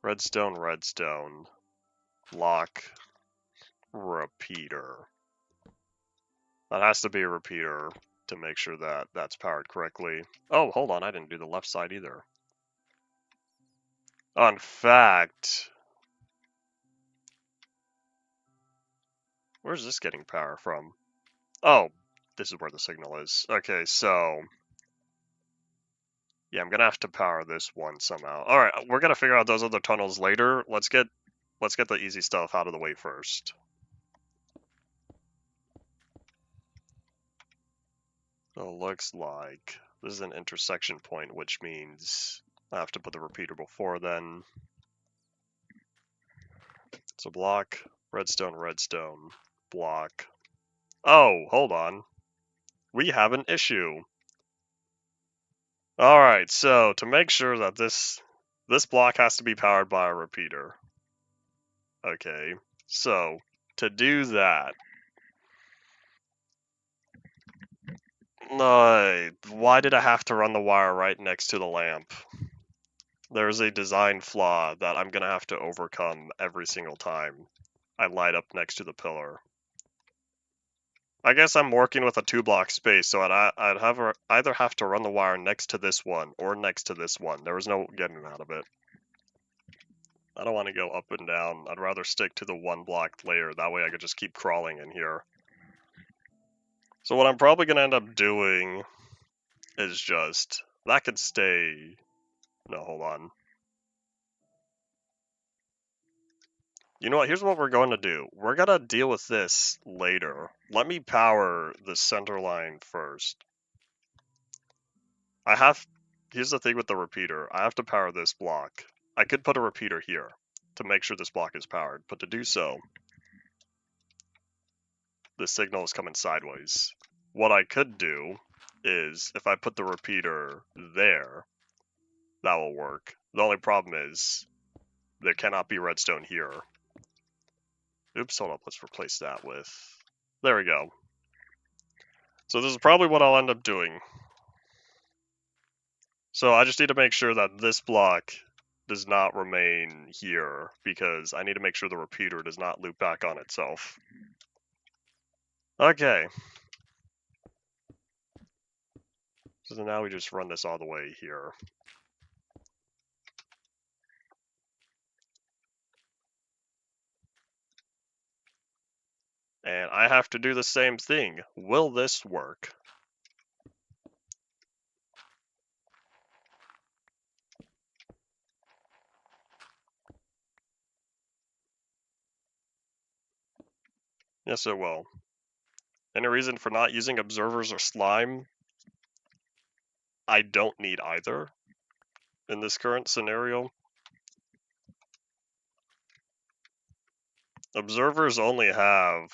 redstone, redstone, block, repeater. That has to be a repeater to make sure that that's powered correctly. Oh, hold on, I didn't do the left side either. In fact, where's this getting power from? Oh, this is where the signal is. Okay, so yeah, I'm gonna have to power this one somehow. All right, we're gonna figure out those other tunnels later. Let's get the easy stuff out of the way first. So it looks like this is an intersection point, which means I have to put the repeater before then. So block, redstone, redstone, block. Oh, hold on. We have an issue. Alright, so to make sure that this block has to be powered by a repeater. Okay, so to do that, why did I have to run the wire right next to the lamp? There's a design flaw that I'm gonna have to overcome every single time I light up next to the pillar. I guess I'm working with a 2-block space, so I'd either have to run the wire next to this one or next to this one. There was no getting out of it. I don't want to go up and down. I'd rather stick to the 1-block layer. That way I could just keep crawling in here. So what I'm probably going to end up doing is just... That could stay... No, hold on. You know what? Here's what we're going to do. We're going to deal with this later. Let me power the center line first. Here's the thing with the repeater. I have to power this block. I could put a repeater here to make sure this block is powered, but to do so, the signal is coming sideways. What I could do is, if I put the repeater there, that will work. The only problem is there cannot be redstone here. Oops, hold up, let's replace that with... There we go. So this is probably what I'll end up doing. So I just need to make sure that this block does not remain here, because I need to make sure the repeater does not loop back on itself. Okay. So now we just run this all the way here. And I have to do the same thing. Will this work? Yes, it will. Any reason for not using observers or slime? I don't need either in this current scenario. Observers only have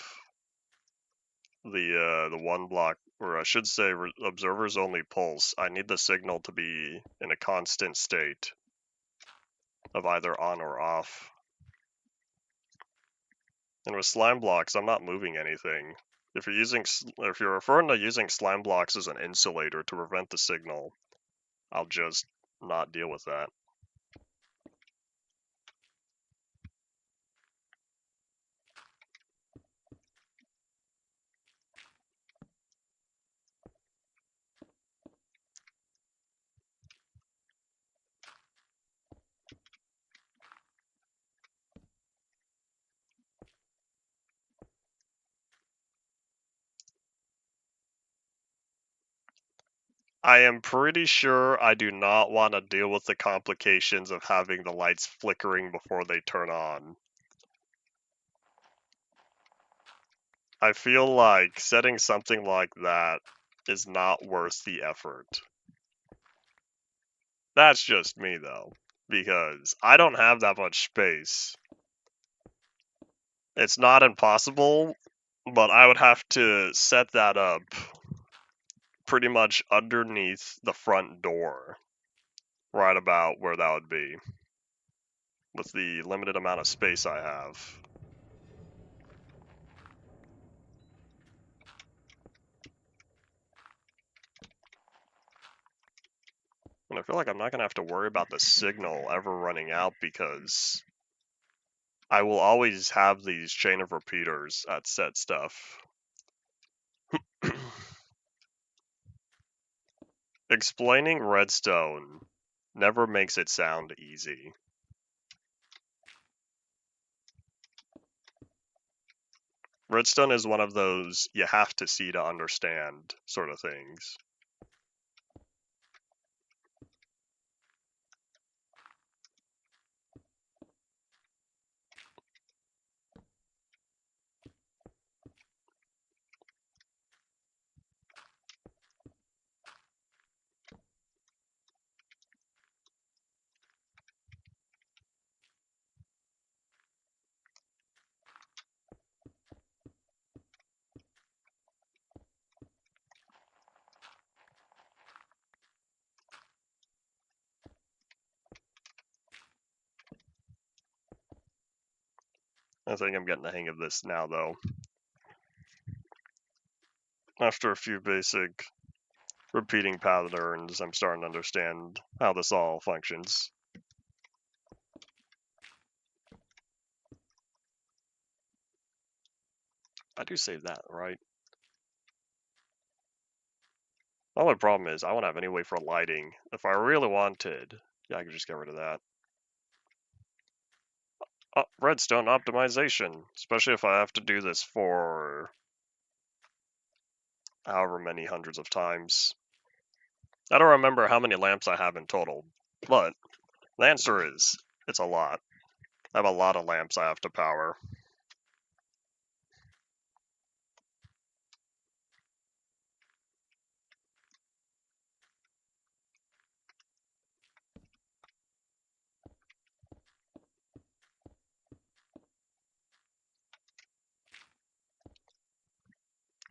the one block, or I should say observers only pulse. I need the signal to be in a constant state of either on or off. And with slime blocks, I'm not moving anything. If you're referring to using slime blocks as an insulator to prevent the signal, I'll just not deal with that. I am pretty sure I do not want to deal with the complications of having the lights flickering before they turn on. I feel like setting something like that is not worth the effort. That's just me though, because I don't have that much space. It's not impossible, but I would have to set that up pretty much underneath the front door, right about where that would be, with the limited amount of space I have. And I feel like I'm not going to have to worry about the signal ever running out, because I will always have these chain of repeaters at set stuff. Explaining redstone never makes it sound easy. Redstone is one of those you have to see to understand sort of things. I think I'm getting the hang of this now, though. After a few basic repeating patterns, I'm starting to understand how this all functions. I do save that, right? The only problem is I won't have any way for lighting. If I really wanted, yeah, I could just get rid of that. Redstone optimization, especially if I have to do this for however many hundreds of times. I don't remember how many lamps I have in total, but the answer is it's a lot. I have a lot of lamps I have to power.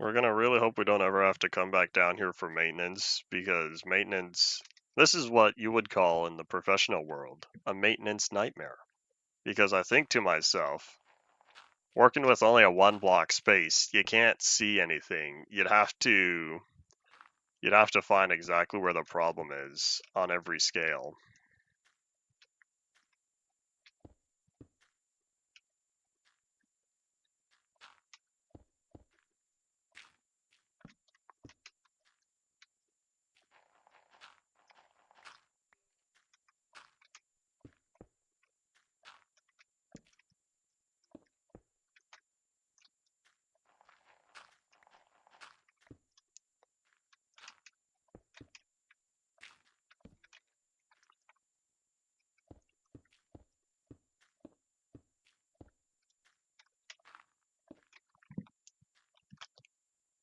We're gonna really hope we don't ever have to come back down here for maintenance, because maintenance This is what you would call in the professional world a maintenance nightmare. Because I think to myself, working with only a 1 block space, you can't see anything. You'd have to find exactly where the problem is on every scale.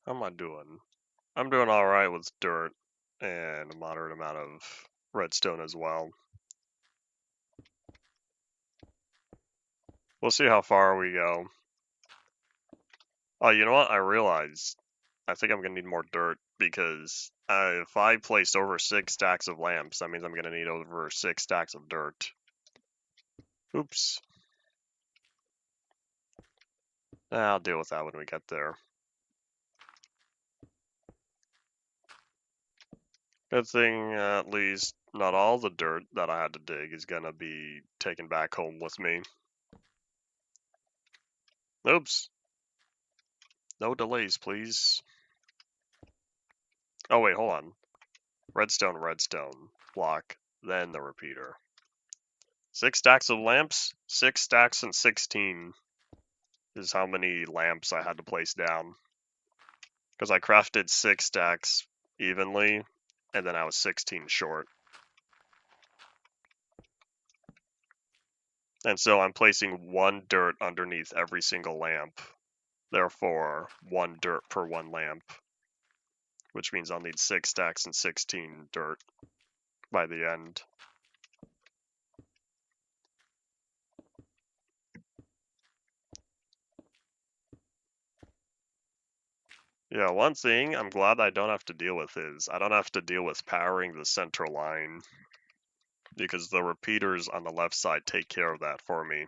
How am I doing? I'm doing alright with dirt and a moderate amount of redstone as well. We'll see how far we go. Oh, you know what? I realized I think I'm gonna need more dirt because if I placed over 6 stacks of lamps, that means I'm gonna need over 6 stacks of dirt. Oops. I'll deal with that when we get there. Good thing, at least, not all the dirt that I had to dig is gonna be taken back home with me. Oops. No delays, please. Oh, wait, hold on. Redstone, redstone, block, then the repeater. 6 stacks of lamps, 6 stacks and 16 is how many lamps I had to place down. Because I crafted 6 stacks evenly, and then I was 16 short. And so I'm placing 1 dirt underneath every single lamp. Therefore, 1 dirt per 1 lamp. Which means I'll need 6 stacks and 16 dirt by the end. Yeah, one thing I'm glad I don't have to deal with is I don't have to deal with powering the center line. Because the repeaters on the left side take care of that for me.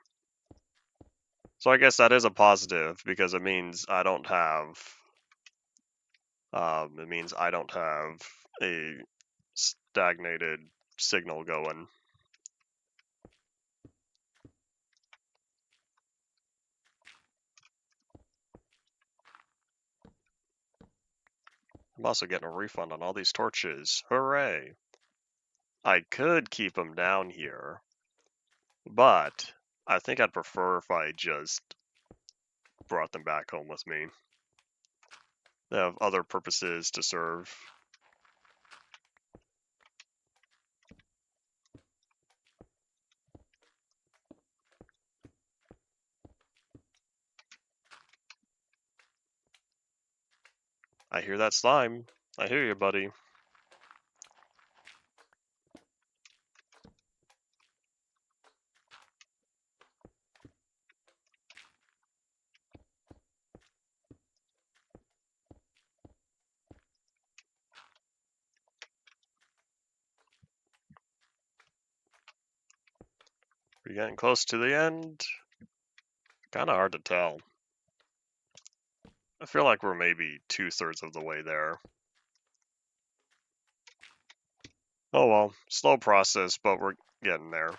So I guess that is a positive because it means I don't have a stagnated signal going. I'm also getting a refund on all these torches. Hooray! I could keep them down here, but I think I'd prefer if I just brought them back home with me. They have other purposes to serve. I hear that slime. I hear you, buddy. We're getting close to the end. Kind of hard to tell. I feel like we're maybe 2/3 of the way there. Oh well, slow process, but we're getting there.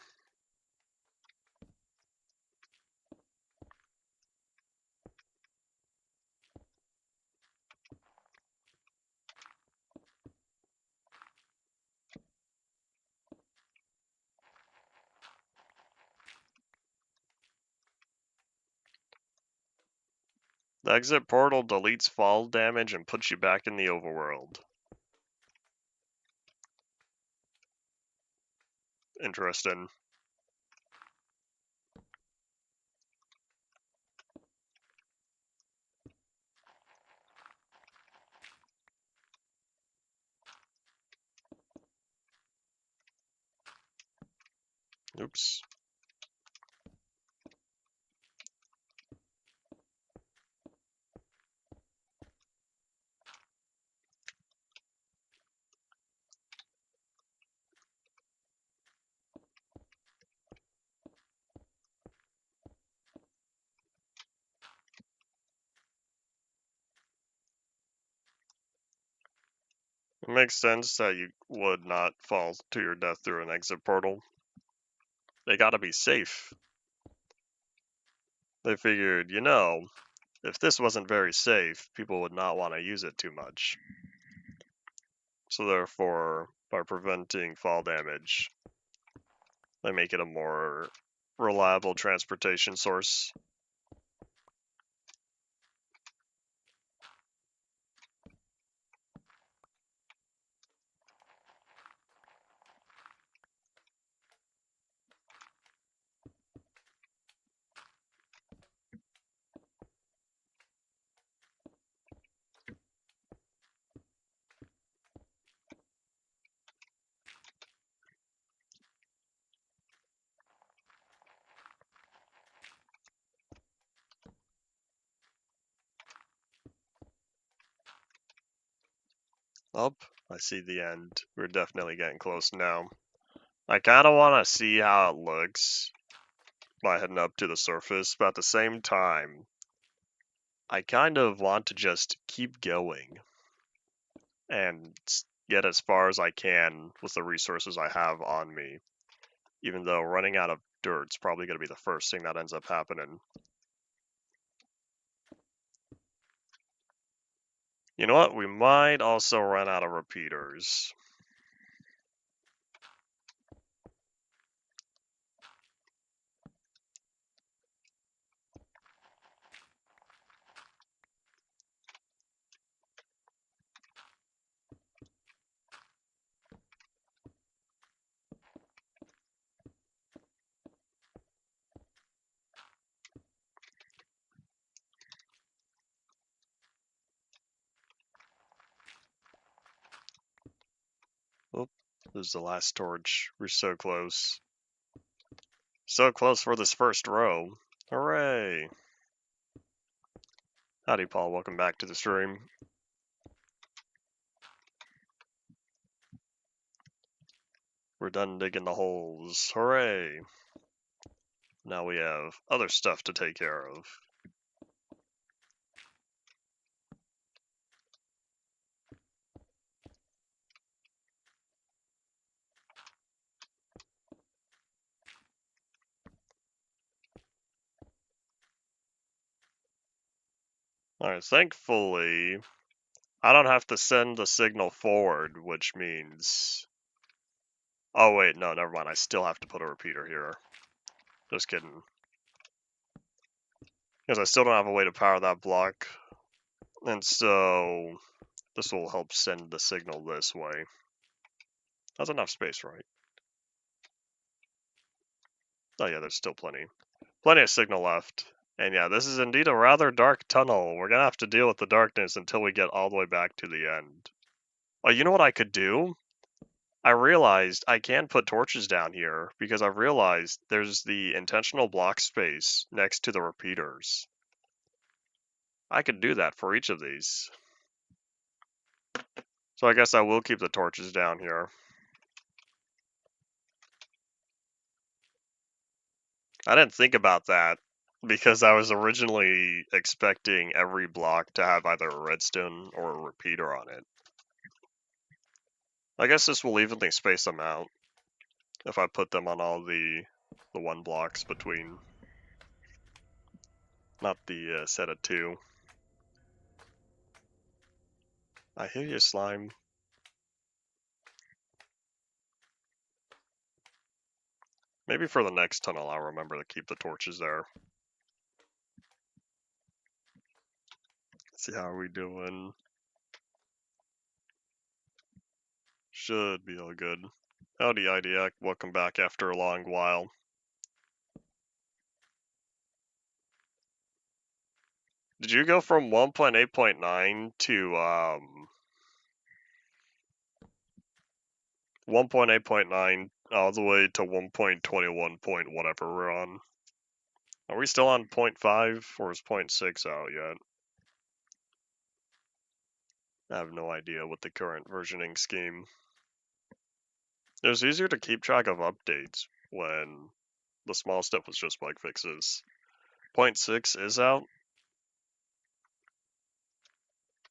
The exit portal deletes fall damage and puts you back in the overworld. Interesting. Oops. It makes sense that you would not fall to your death through an exit portal. They gotta be safe. They figured, if this wasn't very safe, people would not want to use it too much. So therefore, by preventing fall damage, they make it a more reliable transportation source. Up, I see the end. We're definitely getting close now. I kind of want to see how it looks by heading up to the surface, but at the same time, I kind of want to just keep going and get as far as I can with the resources I have on me, even though running out of dirt's probably going to be the first thing that ends up happening. You know what? We might also run out of repeaters. Oh, there's the last torch. We're so close. So close for this first row. Hooray! Howdy, Paul. Welcome back to the stream. We're done digging the holes. Hooray! Now we have other stuff to take care of. Alright, thankfully, I don't have to send the signal forward, which means... Oh wait, no, never mind. I still have to put a repeater here. Just kidding. Because I still don't have a way to power that block. And so, this will help send the signal this way. That's enough space, right? Oh yeah, there's still plenty. Plenty of signal left. And yeah, this is indeed a rather dark tunnel. We're gonna have to deal with the darkness until we get all the way back to the end. Oh, you know what I could do? I realized I can put torches down here because I've realized there's the intentional block space next to the repeaters. I could do that for each of these. So I guess I will keep the torches down here. I didn't think about that because I was originally expecting every block to have either a redstone or a repeater on it. I guess this will evenly space them out if I put them on all the one blocks between, not the set of two. I hear you, slime. Maybe for the next tunnel I'll remember to keep the torches there. Let's see, how are we doing? Should be all good. Howdy, IDAC. Welcome back after a long while. Did you go from 1.8.9 to 1.8.9 all the way to 1.21 point whatever we're on? Are we still on 0.5 or is 0.6 out yet? I have no idea what the current versioning scheme. It was easier to keep track of updates when the small stuff was just bug fixes. 0.6 is out.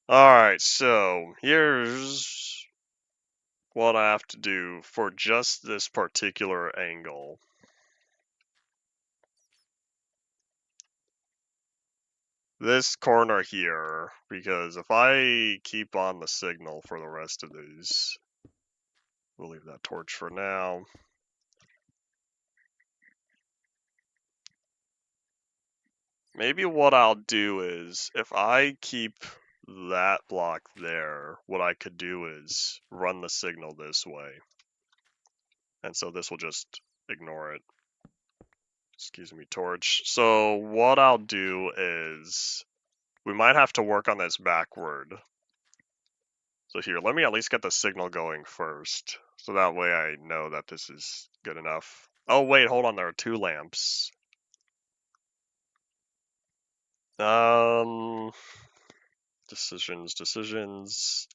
Alright, so here's what I have to do for just this particular angle. This corner here, because if I keep on the signal for the rest of these, we'll leave that torch for now. Maybe what I'll do is, if I keep that block there, what I could do is run the signal this way. And so this will just ignore it. Excuse me, torch. So what I'll do is, we might have to work on this backward. So here, let me at least get the signal going first. So that way I know that this is good enough. Oh wait, hold on, there are 2 lamps. Decisions.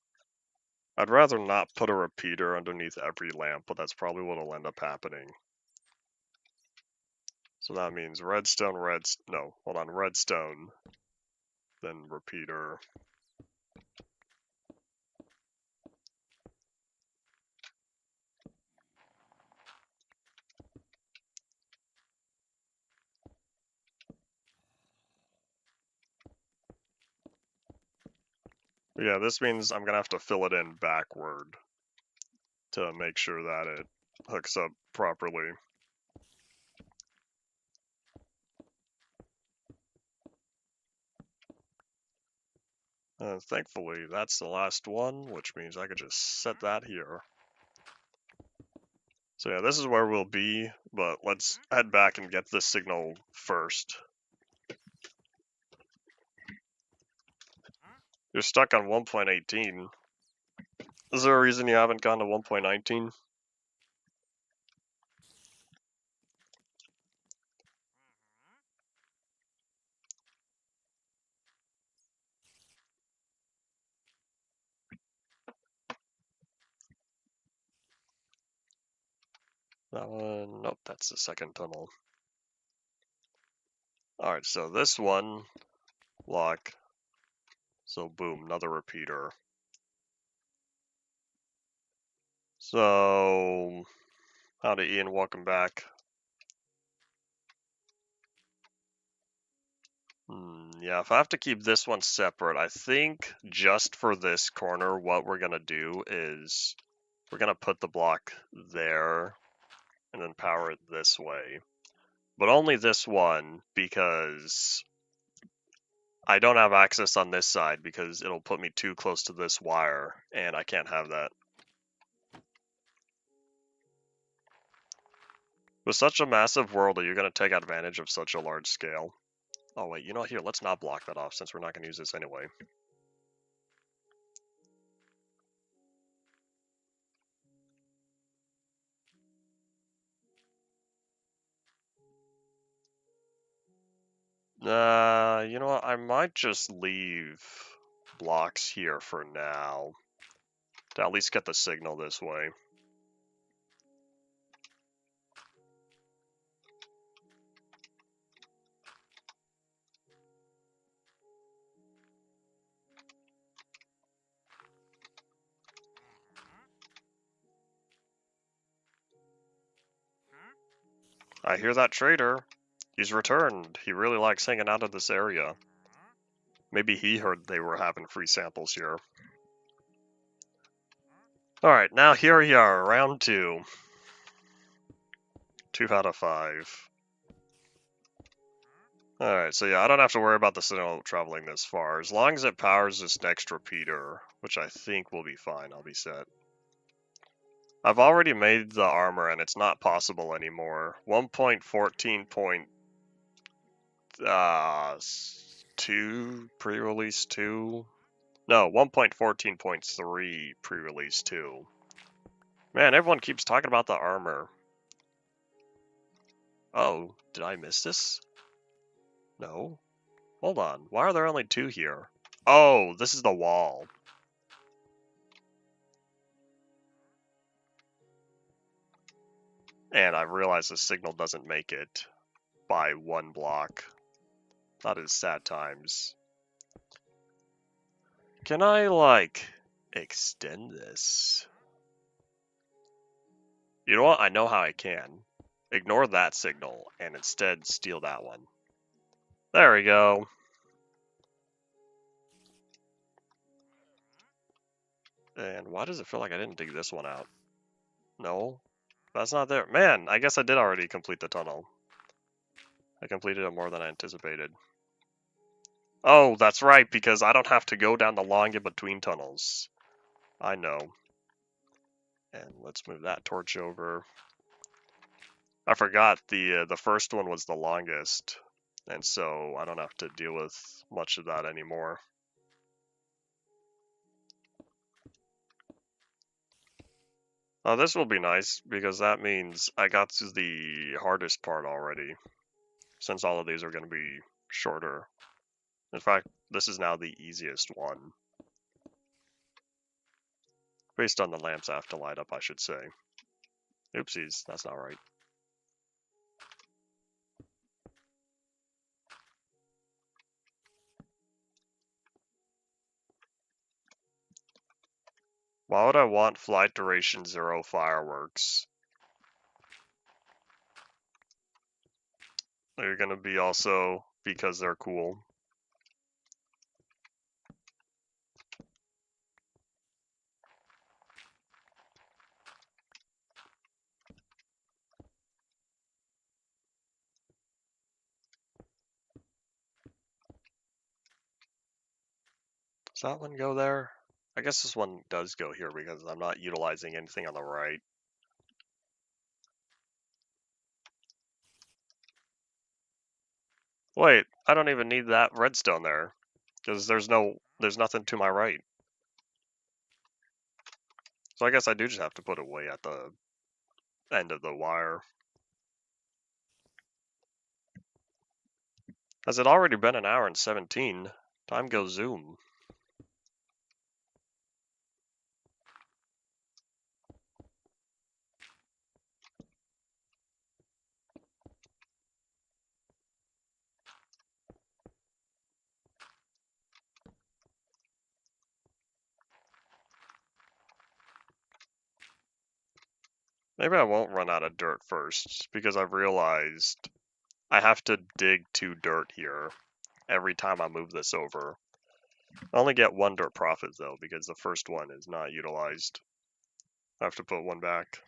I'd rather not put a repeater underneath every lamp, but that's probably what'll end up happening. So that means redstone, redstone, then repeater. Yeah, this means I'm gonna have to fill it in backward to make sure that it hooks up properly. Thankfully, that's the last one, which means I could just set that here. So yeah, this is where we'll be, but let's head back and get this signal first. You're stuck on 1.18. Is there a reason you haven't gone to 1.19? That one, nope, that's the second tunnel. Alright, so this one, lock. So boom, another repeater. So, howdy Ian, welcome back. Yeah, if I have to keep this one separate, I think just for this corner, what we're gonna do is we're gonna put the block there and then power it this way. But only this one, because I don't have access on this side because it'll put me too close to this wire, and I can't have that. With such a massive world, are you going to take advantage of such a large scale? Oh wait, you know what, here, let's not block that off since we're not going to use this anyway. You know what, I might just leave blocks here for now to at least get the signal this way. I hear that trader. He's returned. He really likes hanging out in this area. Maybe he heard they were having free samples here. Alright, now here we are, round 2. 2 out of 5. Alright, so yeah, I don't have to worry about the signal traveling this far. As long as it powers this next repeater, which I think will be fine, I'll be set. I've already made the armor and it's not possible anymore. 1.14.2 pre-release 2? No, 1.14.3 pre-release 2. Man, everyone keeps talking about the armor. Oh, did I miss this? No. Hold on, why are there only 2 here? Oh, this is the wall. And I realize the signal doesn't make it by 1 block. That is sad times. Can I, like, extend this? You know what? I know how I can. Ignore that signal and instead steal that one. There we go. And why does it feel like I didn't dig this one out? No, that's not there. Man, I guess I did already complete the tunnel. I completed it more than I anticipated. Oh, that's right, because I don't have to go down the long in-between tunnels. I know. And let's move that torch over. I forgot the first one was the longest, and so I don't have to deal with much of that anymore. This will be nice, because that means I got to the hardest part already, since all of these are going to be shorter. In fact, this is now the easiest one. Based on the lamps I have to light up, I should say. Oopsies, that's not right. Why would I want flight duration 0 fireworks? They're going to be also because they're cool. Does that one go there? I guess this one does go here because I'm not utilizing anything on the right. Wait, I don't even need that redstone there because there's nothing to my right. So I guess I do just have to put it way at the end of the wire. Has it already been an hour and 17? Time goes zoom. Maybe I won't run out of dirt first because I've realized I have to dig 2 dirt here every time I move this over. I only get 1 dirt profit though because the first one is not utilized. I have to put 1 back.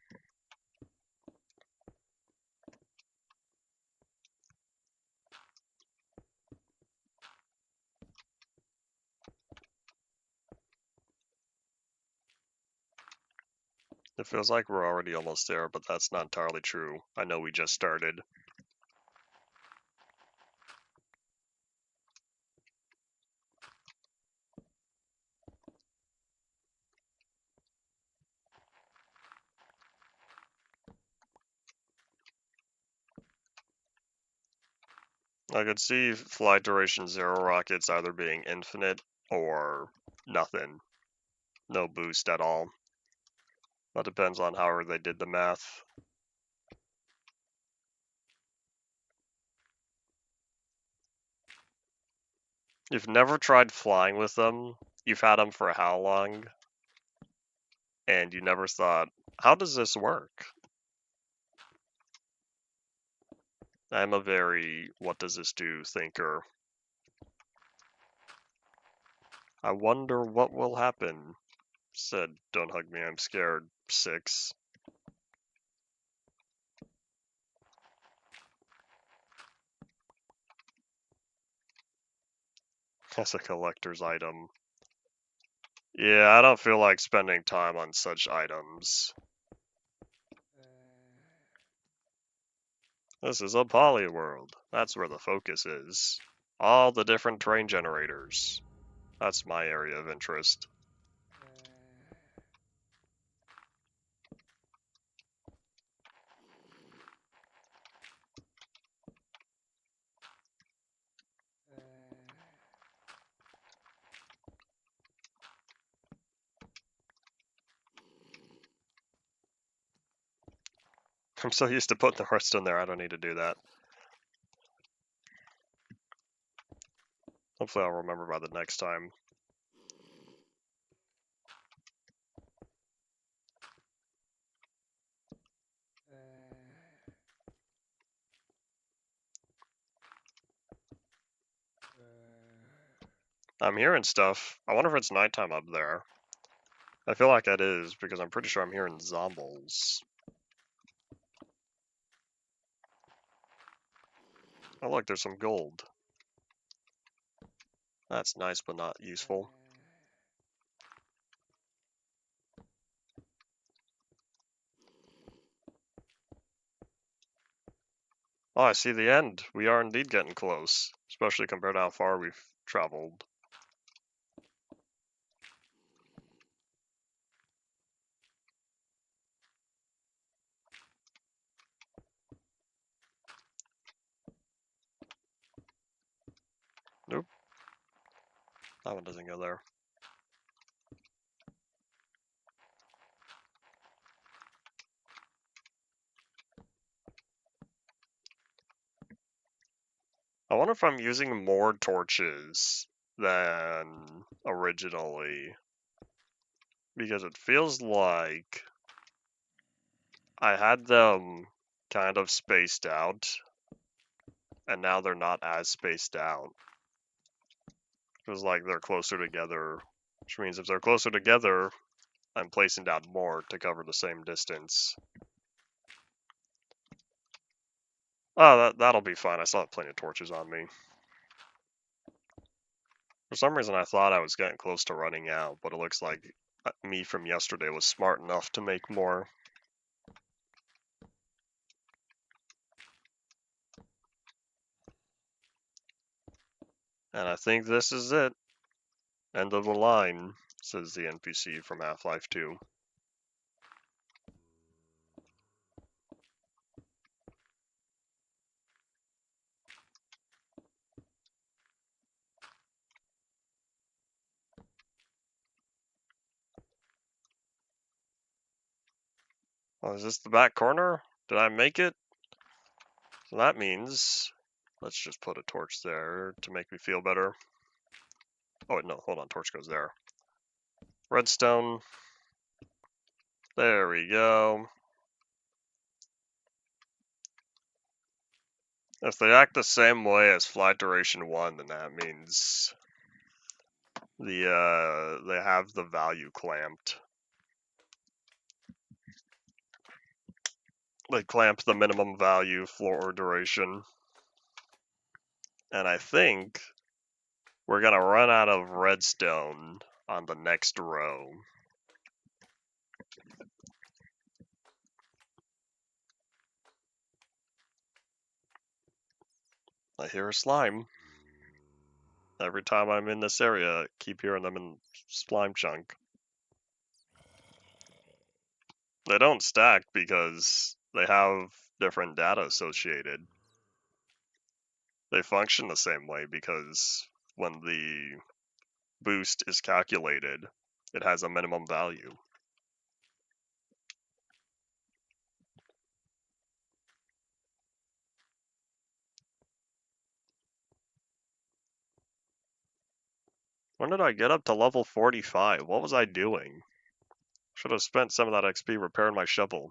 It feels like we're already almost there, but that's not entirely true. I know we just started. I could see flight duration 0 rockets either being infinite or nothing. No boost at all. That depends on however they did the math. You've never tried flying with them, you've had them for how long, and you never thought, how does this work? I'm a very what does this do thinker. I wonder what will happen, said Don't Hug Me, I'm Scared 6. As a collector's item. Yeah, I don't feel like spending time on such items. This is a Polyworld. That's where the focus is. All the different terrain generators. That's my area of interest. I'm so used to putting the redstone there, I don't need to do that. Hopefully I'll remember by the next time. I'm hearing stuff. I wonder if it's nighttime up there. I feel like it is, because I'm pretty sure I'm hearing zombies. Oh look, there's some gold. That's nice, but not useful. Oh, I see the end. We are indeed getting close, especially compared to how far we've traveled. Nope, that one doesn't go there. I wonder if I'm using more torches than originally, because it feels like I had them kind of spaced out, and now they're not as spaced out. It feels like they're closer together, which means if they're closer together, I'm placing down more to cover the same distance. Oh, that'll be fine. I still have plenty of torches on me. For some reason, I thought I was getting close to running out, but it looks like me from yesterday was smart enough to make more. And I think this is it. End of the line, says the NPC from Half-Life 2. Oh, is this the back corner? Did I make it? So that means, let's just put a torch there to make me feel better. Oh, no, hold on, torch goes there. Redstone. There we go. If they act the same way as Flight Duration 1, then that means they have the value clamped. They clamp the minimum value floor duration. And I think we're gonna run out of redstone on the next row. I hear a slime. Every time I'm in this area, I keep hearing them in slime chunk. They don't stack because they have different data associated. They function the same way because when the boost is calculated, it has a minimum value. When did I get up to level 45? What was I doing? Should have spent some of that XP repairing my shovel.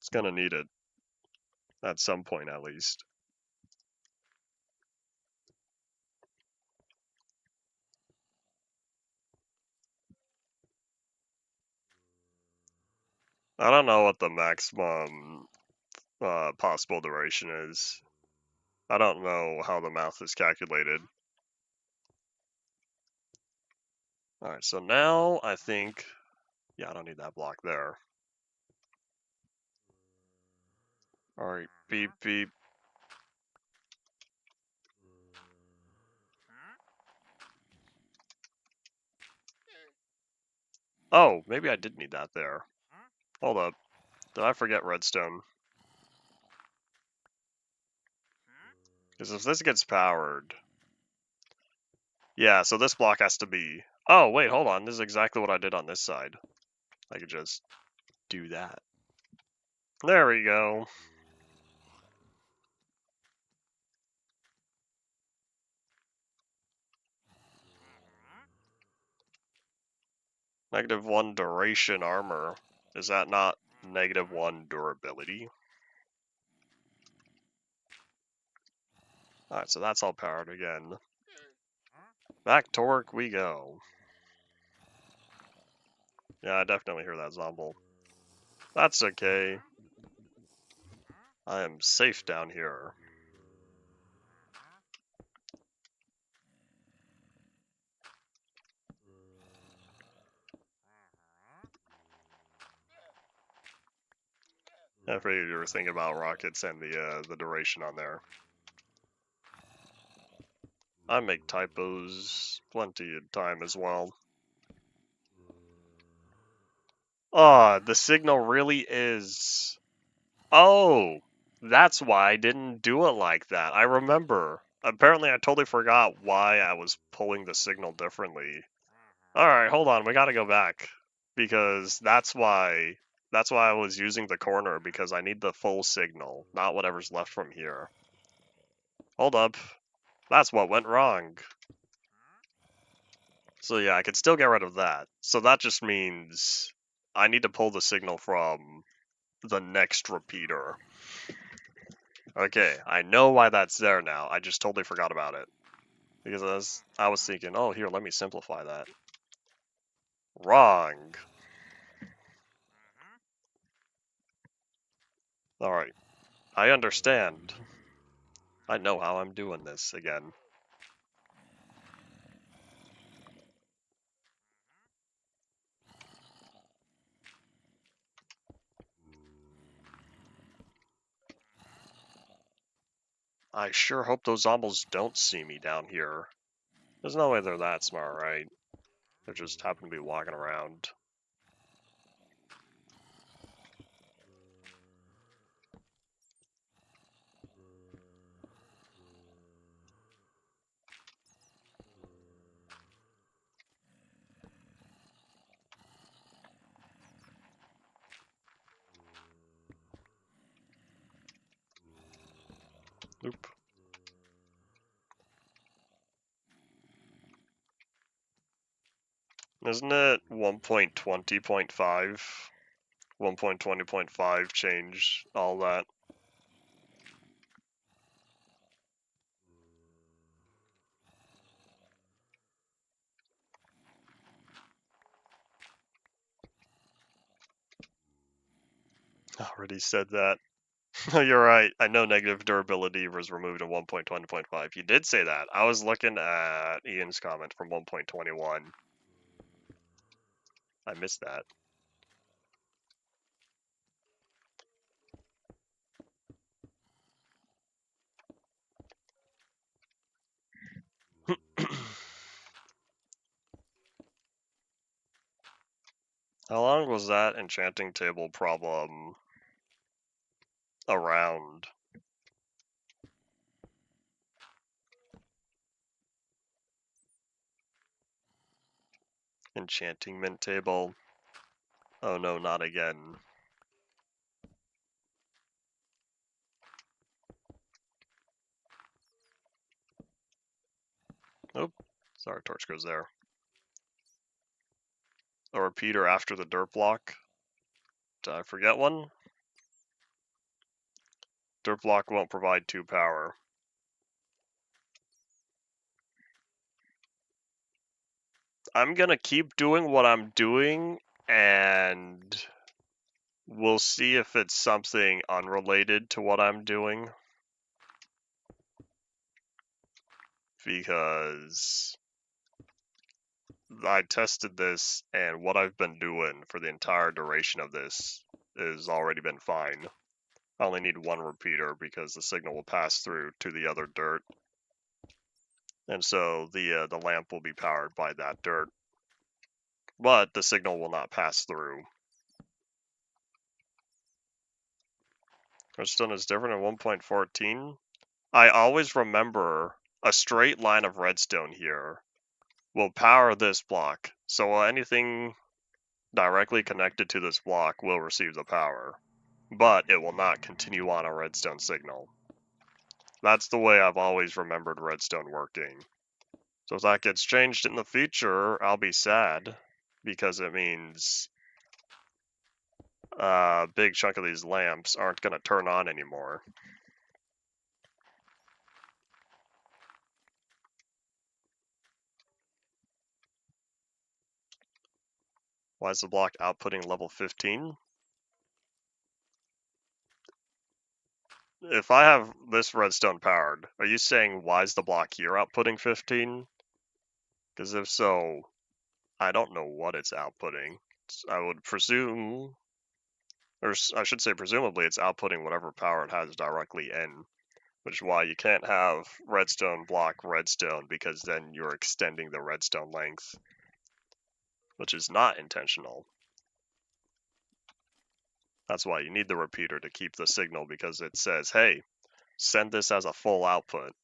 It's gonna need it. At some point, at least. I don't know what the maximum possible duration is. I don't know how the math is calculated. Alright, so now I think... Yeah, I don't need that block there. Alright, beep beep. Oh, maybe I did need that there. Hold up. Did I forget redstone? Because if this gets powered... Yeah, so this block has to be... Oh, wait, hold on. This is exactly what I did on this side. I could just do that. There we go. -1 duration armor. Is that not -1 durability? Alright, so that's all powered again. Back to work we go. Yeah, I definitely hear that zomble. That's okay. I am safe down here. I figured you were thinking about rockets and the duration on there. I make typos plenty of time as well. Oh, the signal really is... Oh, that's why I didn't do it like that. I remember. Apparently I totally forgot why I was pulling the signal differently. Alright, hold on, we gotta go back. Because that's why I was using the corner, because I need the full signal, not whatever's left from here. Hold up. That's what went wrong. So yeah, I could still get rid of that. So that just means I need to pull the signal from the next repeater. Okay, I know why that's there now. I just totally forgot about it. Because I was thinking, oh, here, let me simplify that. Wrong. Alright, I understand. I know how I'm doing this again. I sure hope those zombies don't see me down here. There's no way they're that smart, right? They just happen to be walking around. Oop. Isn't it 1.20.5? 1.20.5 change all that? Already said that. You're right. I know negative durability was removed in 1.20.5. You did say that. I was looking at Ian's comment from 1.21. I missed that. How long was that enchanting table problem around? Enchanting table. Oh no, not again. Oh, sorry, torch goes there. A repeater after the dirt block. Did I forget one? Dirt block won't provide 2 power. I'm gonna keep doing what I'm doing, and we'll see if it's something unrelated to what I'm doing. Because I tested this, and what I've been doing for the entire duration of this has already been fine. I only need 1 repeater because the signal will pass through to the other dirt. And so the lamp will be powered by that dirt. But the signal will not pass through. Redstone is different in 1.14. I always remember a straight line of redstone here will power this block. So anything directly connected to this block will receive the power. But it will not continue on a redstone signal. That's the way I've always remembered redstone working. So if that gets changed in the future, I'll be sad. Because it means a big chunk of these lamps aren't going to turn on anymore. Why is the block outputting level 15? If I have this redstone powered, are you saying why is the block here outputting 15? Because if so, I don't know what it's outputting. I would presume, or I should say presumably it's outputting whatever power it has directly in, which is why you can't have redstone block redstone, because then you're extending the redstone length, which is not intentional. That's why you need the repeater to keep the signal, because it says, hey, send this as a full output.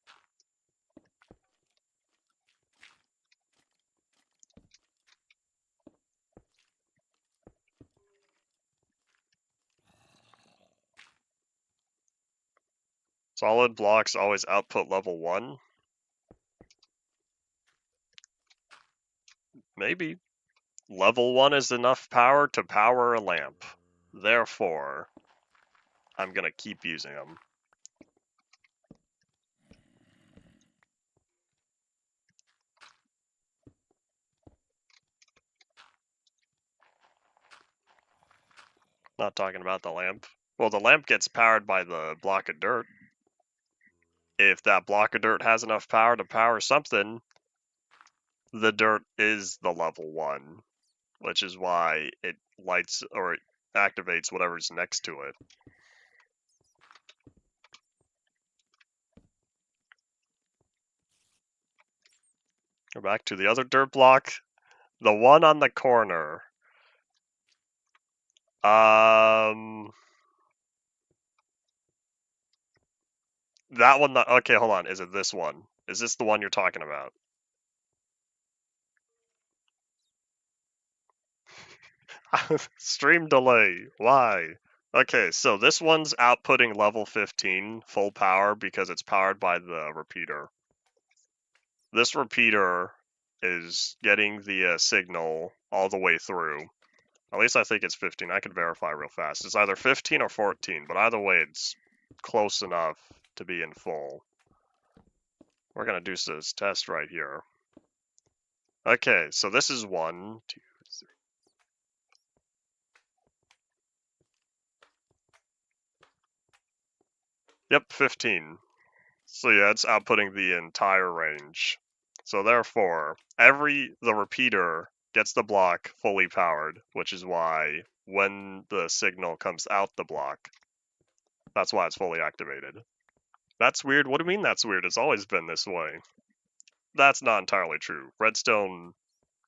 Solid blocks always output level 1? Maybe. Level 1 is enough power to power a lamp. Therefore, I'm gonna keep using them. Not talking about the lamp. Well, the lamp gets powered by the block of dirt. If that block of dirt has enough power to power something, the dirt is the level 1, which is why it lights or it activates whatever's next to it. Go back to the other dirt block. The one on the corner. That one, okay, hold on. Is it this one? Is this the one you're talking about? Stream delay. Why? Okay, so this one's outputting level 15 full power because it's powered by the repeater. This repeater is getting the signal all the way through. At least I think it's 15. I can verify real fast. It's either 15 or 14, but either way, it's close enough to be in full. We're gonna do this test right here. Okay, so this is 1, 2, 3. Yep, 15. So yeah, it's outputting the entire range. So therefore, the repeater gets the block fully powered, which is why when the signal comes out the block, that's why it's fully activated. That's weird. What do you mean that's weird? It's always been this way. That's not entirely true. Redstone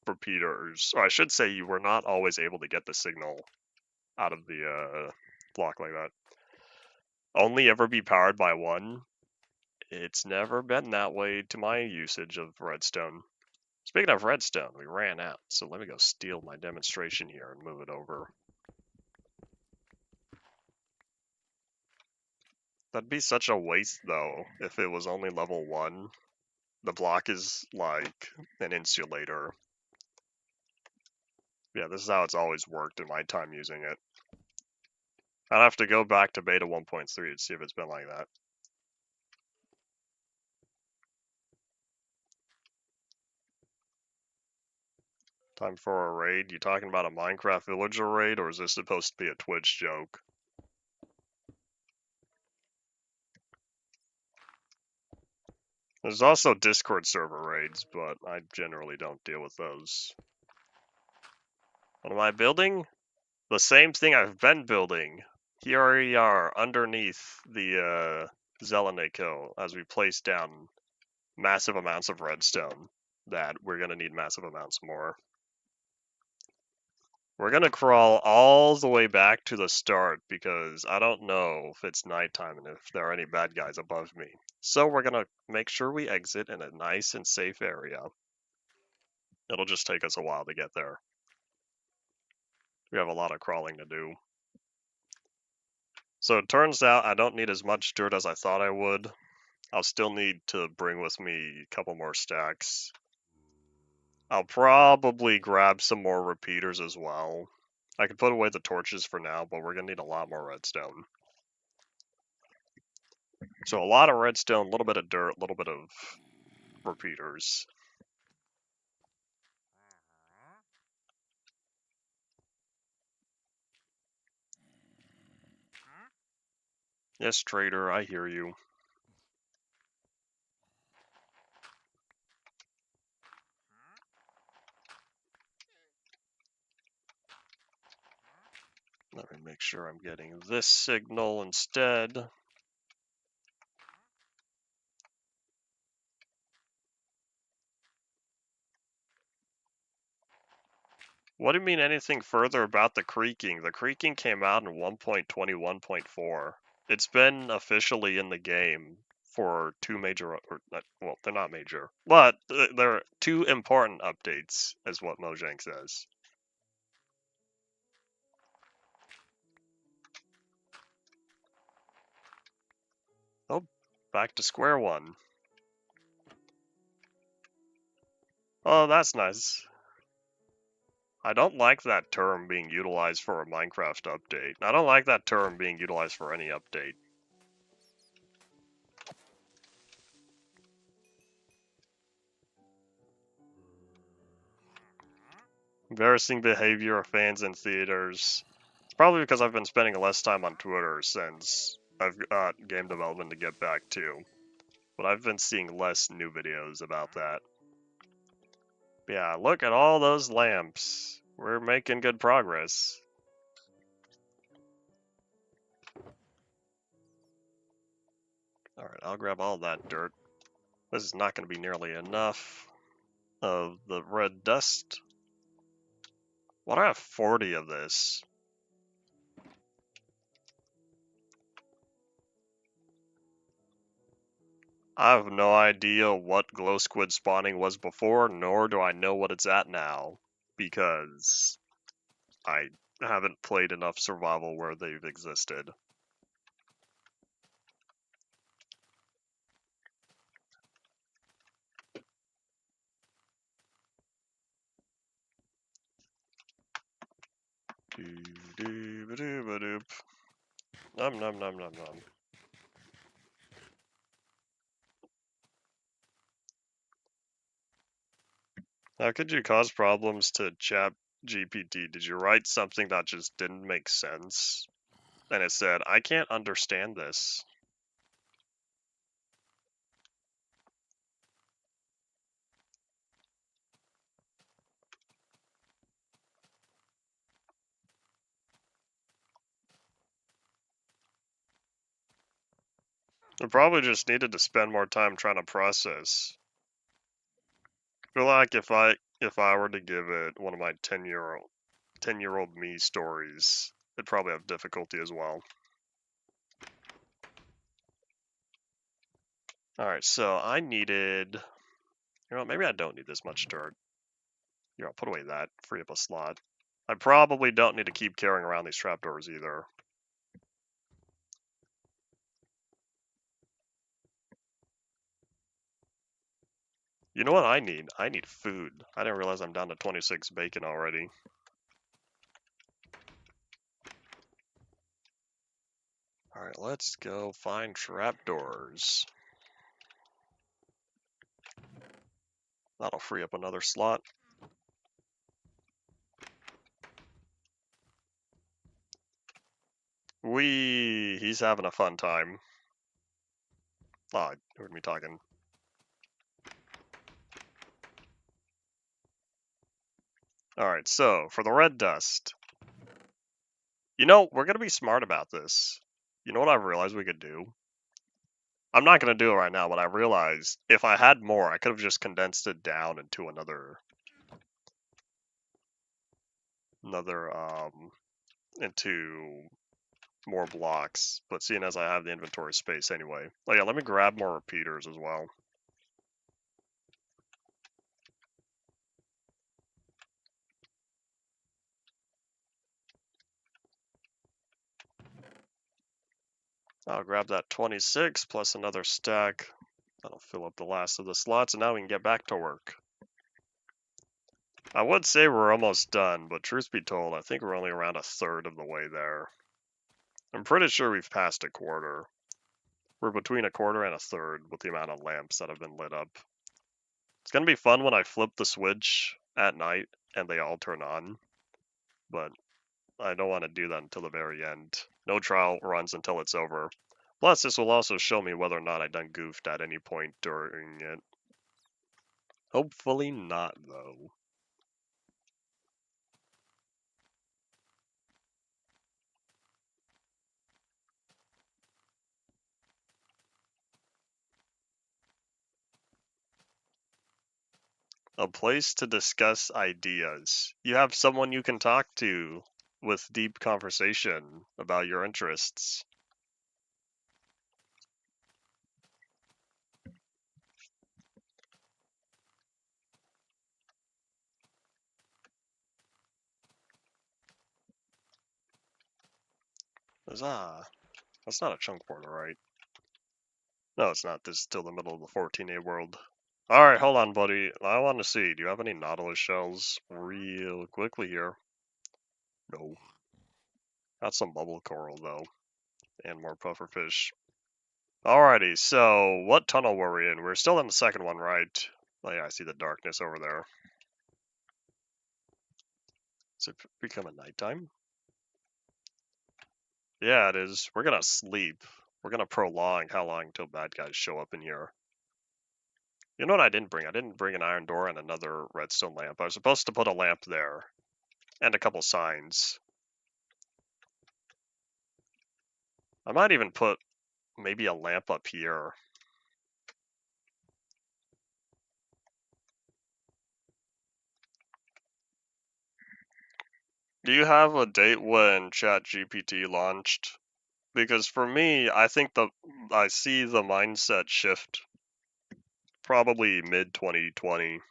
repeaters, or I should say you were not always able to get the signal out of the block like that. Only ever be powered by one. It's never been that way to my usage of redstone. Speaking of redstone, we ran out, so let me go steal my demonstration here and move it over. That'd be such a waste, though, if it was only level 1. The block is like an insulator. Yeah, this is how it's always worked in my time using it. I'd have to go back to beta 1.3 to see if it's been like that. Time for a raid? You talking about a Minecraft villager raid, or is this supposed to be a Twitch joke? There's also Discord server raids, but I generally don't deal with those. What am I building? The same thing I've been building. Here we are underneath the Zelenik Hill as we place down massive amounts of redstone that we're going to need massive amounts more. We're going to crawl all the way back to the start because I don't know if it's nighttime and if there are any bad guys above me. So we're going to make sure we exit in a nice and safe area. It'll just take us a while to get there. We have a lot of crawling to do. So it turns out I don't need as much dirt as I thought I would. I'll still need to bring with me a couple more stacks. I'll probably grab some more repeaters as well. I could put away the torches for now, but we're gonna need a lot more redstone. So a lot of redstone, a little bit of dirt, a little bit of repeaters. Yes, trader, I hear you. Let me make sure I'm getting this signal instead. What do you mean anything further about the creaking? The creaking came out in 1.21.4. It's been officially in the game for two major, or not, well, they're not major, but there are two important updates, is what Mojang says. Oh, back to square one. Oh, that's nice. I don't like that term being utilized for a Minecraft update. I don't like that term being utilized for any update. Embarrassing behavior of fans in theaters. It's probably because I've been spending less time on Twitter since I've got game development to get back to. But I've been seeing less new videos about that. But yeah, look at all those lamps. We're making good progress. Alright, I'll grab all that dirt. This is not going to be nearly enough of the red dust. Why do I have 40 of this? I have no idea what glow squid spawning was before, nor do I know what it's at now, because I haven't played enough survival where they've existed. Doo-doo-ba-doo-ba-doop. Nom nom nom nom nom. How could you cause problems to Chat GPT? Did you write something that just didn't make sense? And it said, I can't understand this. I probably just needed to spend more time trying to process. I feel like if I were to give it one of my 10-year-old me stories, it'd probably have difficulty as well. Alright, so I needed... You know, maybe I don't need this much dirt. Here, I'll put away that, free up a slot. I probably don't need to keep carrying around these trapdoors either. You know what I need? I need food. I didn't realize I'm down to 26 bacon already. Alright, let's go find trapdoors. That'll free up another slot. He's having a fun time. Oh, you heard me talking. Alright, so, for the red dust. You know, we're gonna be smart about this. You know what I've realized we could do? I'm not gonna do it right now, but I realized if I had more, I could have just condensed it down into into more blocks. But seeing as I have the inventory space anyway. Oh yeah, let me grab more repeaters as well. I'll grab that 26 plus another stack. That'll fill up the last of the slots, and now we can get back to work. I would say we're almost done, but truth be told, I think we're only around a third of the way there. I'm pretty sure we've passed a quarter. We're between a quarter and a third with the amount of lamps that have been lit up. It's gonna be fun when I flip the switch at night and they all turn on, but I don't want to do that until the very end. No trial runs until it's over. Plus, this will also show me whether or not I done goofed at any point during it. Hopefully not, though. A place to discuss ideas. You have someone you can talk to with deep conversation about your interests. That's not a chunk portal, right? No, it's not. This is still the middle of the 14A world. Alright, hold on, buddy. I want to see. Do you have any Nautilus shells real quickly here? No. Got some bubble coral, though. And more pufferfish. Alrighty, so what tunnel were we in? We're still in the second one, right? Oh yeah, I see the darkness over there. Does it become a nighttime? Yeah, it is. We're gonna sleep. We're gonna prolong how long until bad guys show up in here. You know what I didn't bring? I didn't bring an iron door and another redstone lamp. I was supposed to put a lamp there. And a couple signs. I might even put maybe a lamp up here. Do you have a date when ChatGPT launched? Because for me, I see the mindset shift probably mid 2020.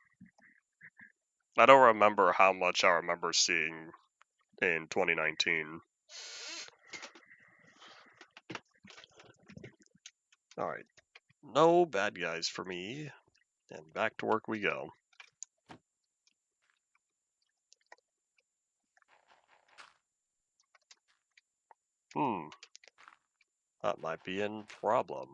I don't remember how much I remember seeing in 2019. Alright, no bad guys for me, and back to work we go. That might be a problem.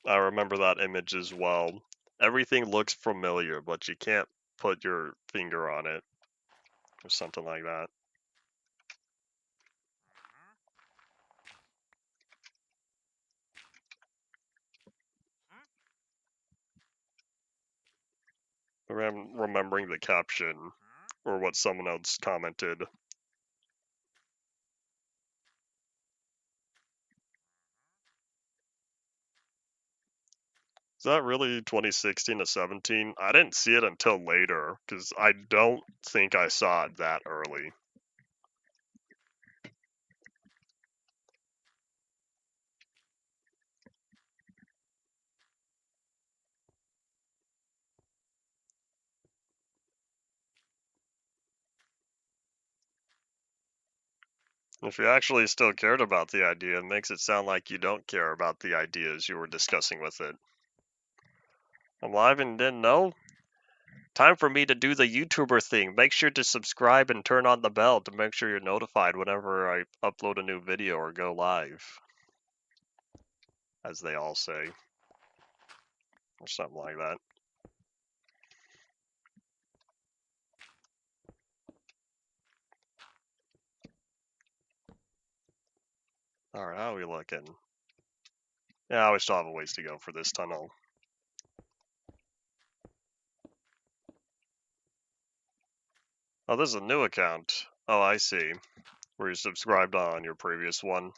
I remember that image as well. Everything looks familiar, but you can't put your finger on it, or something like that. I'm remembering the caption, or what someone else commented. Is that really 2016 to 17? I didn't see it until later, because I don't think I saw it that early. If you actually still cared about the idea, it makes it sound like you don't care about the ideas you were discussing with it. I'm live and didn't know? Time for me to do the YouTuber thing. Make sure to subscribe and turn on the bell to make sure you're notified whenever I upload a new video or go live. As they all say. Or something like that. Alright, how are we looking? Yeah, we still have a ways to go for this tunnel. Oh, this is a new account. Oh, I see. Were you subscribed on your previous one?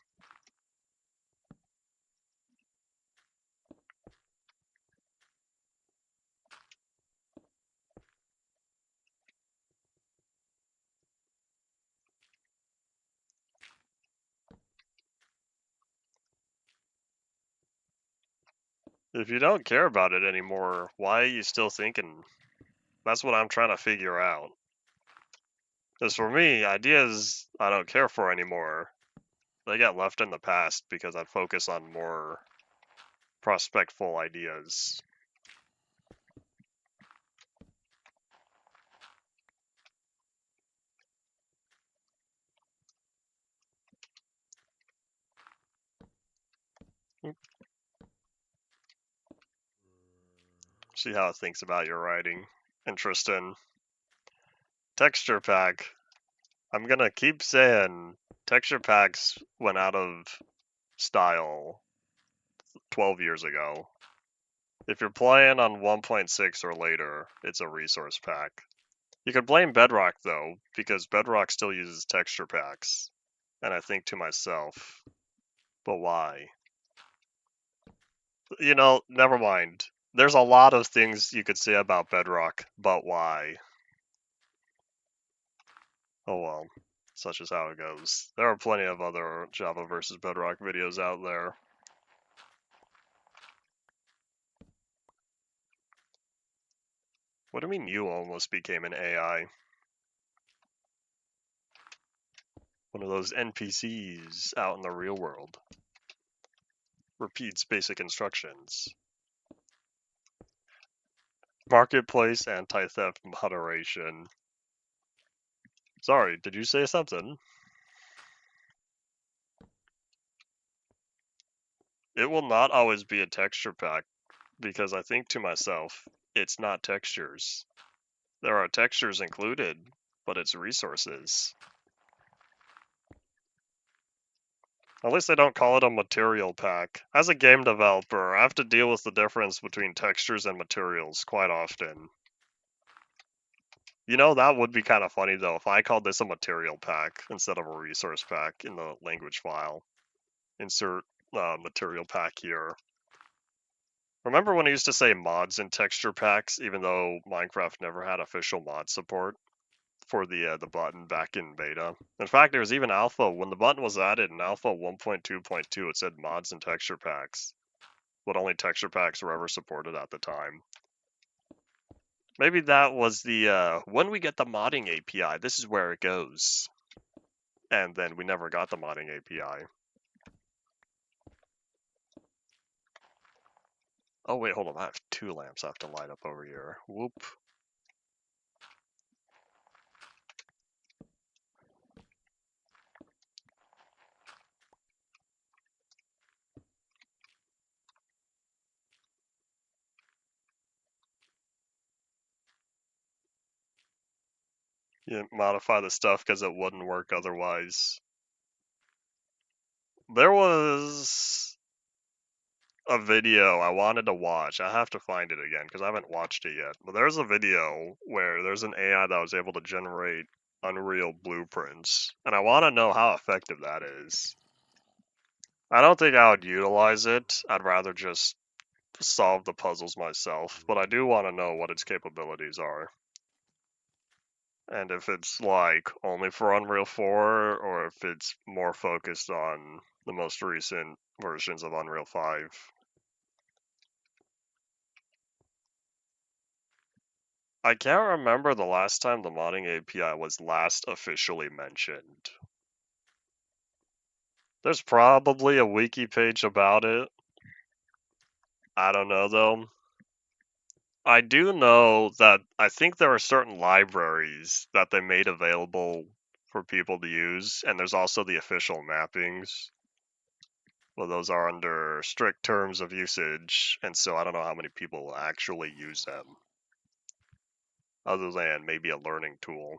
If you don't care about it anymore, why are you still thinking? That's what I'm trying to figure out. Because for me, ideas I don't care for anymore. They get left in the past because I focus on more prospectful ideas. See how it thinks about your writing. Interesting. Texture pack. I'm gonna keep saying texture packs went out of style 12 years ago. If you're playing on 1.6 or later, it's a resource pack. You could blame Bedrock though, because Bedrock still uses texture packs. And I think to myself, but why? You know, never mind. There's a lot of things you could say about Bedrock, but why? Oh well, such is how it goes. There are plenty of other Java versus Bedrock videos out there. What do you mean you almost became an AI? One of those NPCs out in the real world. Repeats basic instructions. Marketplace anti-theft moderation. Sorry, did you say something? It will not always be a texture pack, because I think to myself, it's not textures. There are textures included, but it's resources. At least they don't call it a material pack. As a game developer, I have to deal with the difference between textures and materials quite often. You know, that would be kind of funny though if I called this a material pack instead of a resource pack in the language file. Insert material pack here. Remember when I used to say mods and texture packs, even though Minecraft never had official mod support for the button back in beta? In fact, there was even alpha. When the button was added in alpha 1.2.2, it said mods and texture packs, but only texture packs were ever supported at the time. Maybe that was the, when we get the modding API, this is where it goes. And then we never got the modding API. Oh wait, hold on, I have 2 lamps I have to light up over here. Whoop. You modify the stuff because it wouldn't work otherwise. There was a video I wanted to watch. I have to find it again because I haven't watched it yet. But there's a video where there's an AI that was able to generate Unreal blueprints, and I want to know how effective that is. I don't think I would utilize it. I'd rather just solve the puzzles myself, but I do want to know what its capabilities are. And if it's like only for Unreal 4 or if it's more focused on the most recent versions of Unreal 5. I can't remember the last time the modding API was last officially mentioned. There's probably a wiki page about it. I don't know though. I do know that I think there are certain libraries that they made available for people to use, and there's also the official mappings. Well, those are under strict terms of usage, and so I don't know how many people will actually use them, other than maybe a learning tool.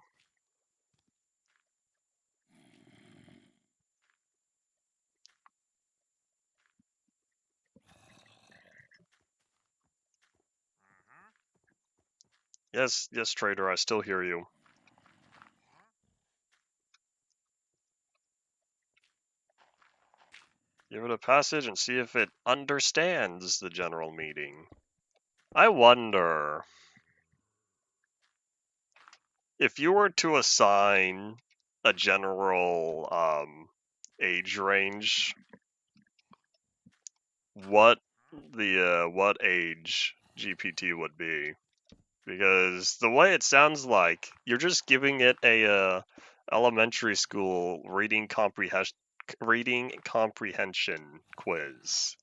Yes, yes, trader, I still hear you. Give it a passage and see if it understands the general meeting. I wonder if you were to assign a general age range, what what age GPT would be? Because the way it sounds like you're just giving it a elementary school reading comprehension quiz.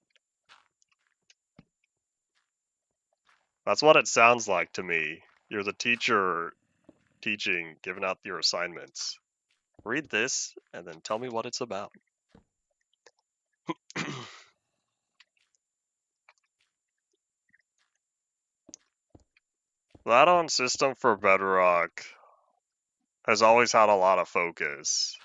That's what it sounds like to me. You're the teacher teaching, giving out your assignments. Read this and then tell me what it's about. The add-on system for Bedrock has always had a lot of focus.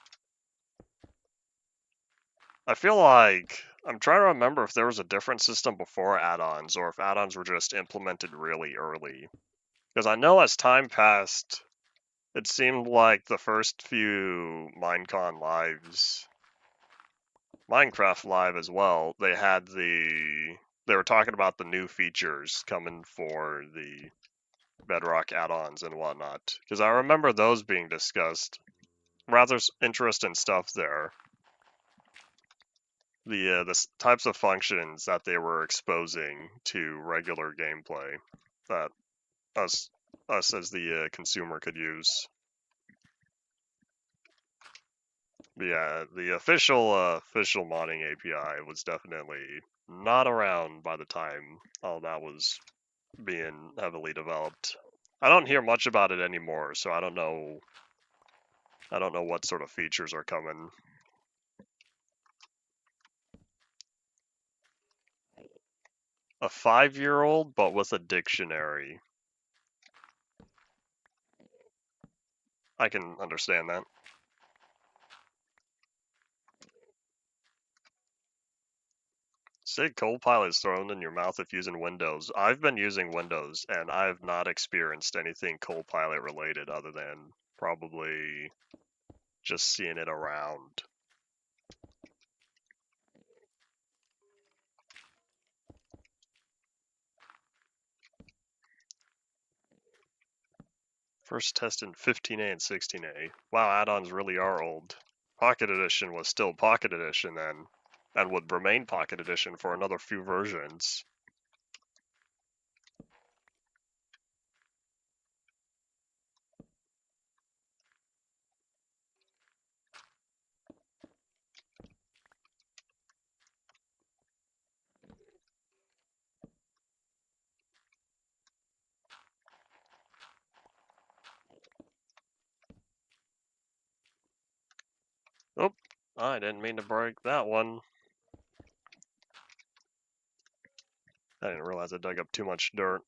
I feel like I'm trying to remember if there was a different system before add-ons or if add-ons were just implemented really early. Because I know as time passed, it seemed like the first few Minecon lives, Minecraft Live as well, they were talking about the new features coming for the Bedrock add-ons and whatnot. Because I remember those being discussed. Rather interesting stuff there. The types of functions that they were exposing to regular gameplay that us as the consumer could use. Yeah, the official modding API was definitely not around by the time all that was being heavily developed. I don't hear much about it anymore, so I don't know what sort of features are coming. A 5-year-old, but with a dictionary. I can understand that. Say Copilot is thrown in your mouth if using Windows. I've been using Windows, and I have not experienced anything Copilot related other than probably just seeing it around. First test in 15A and 16A. Wow, add-ons really are old. Pocket Edition was still Pocket Edition then, and would remain Pocket Edition for another few versions. Oh, I didn't mean to break that one. I didn't realize I dug up too much dirt.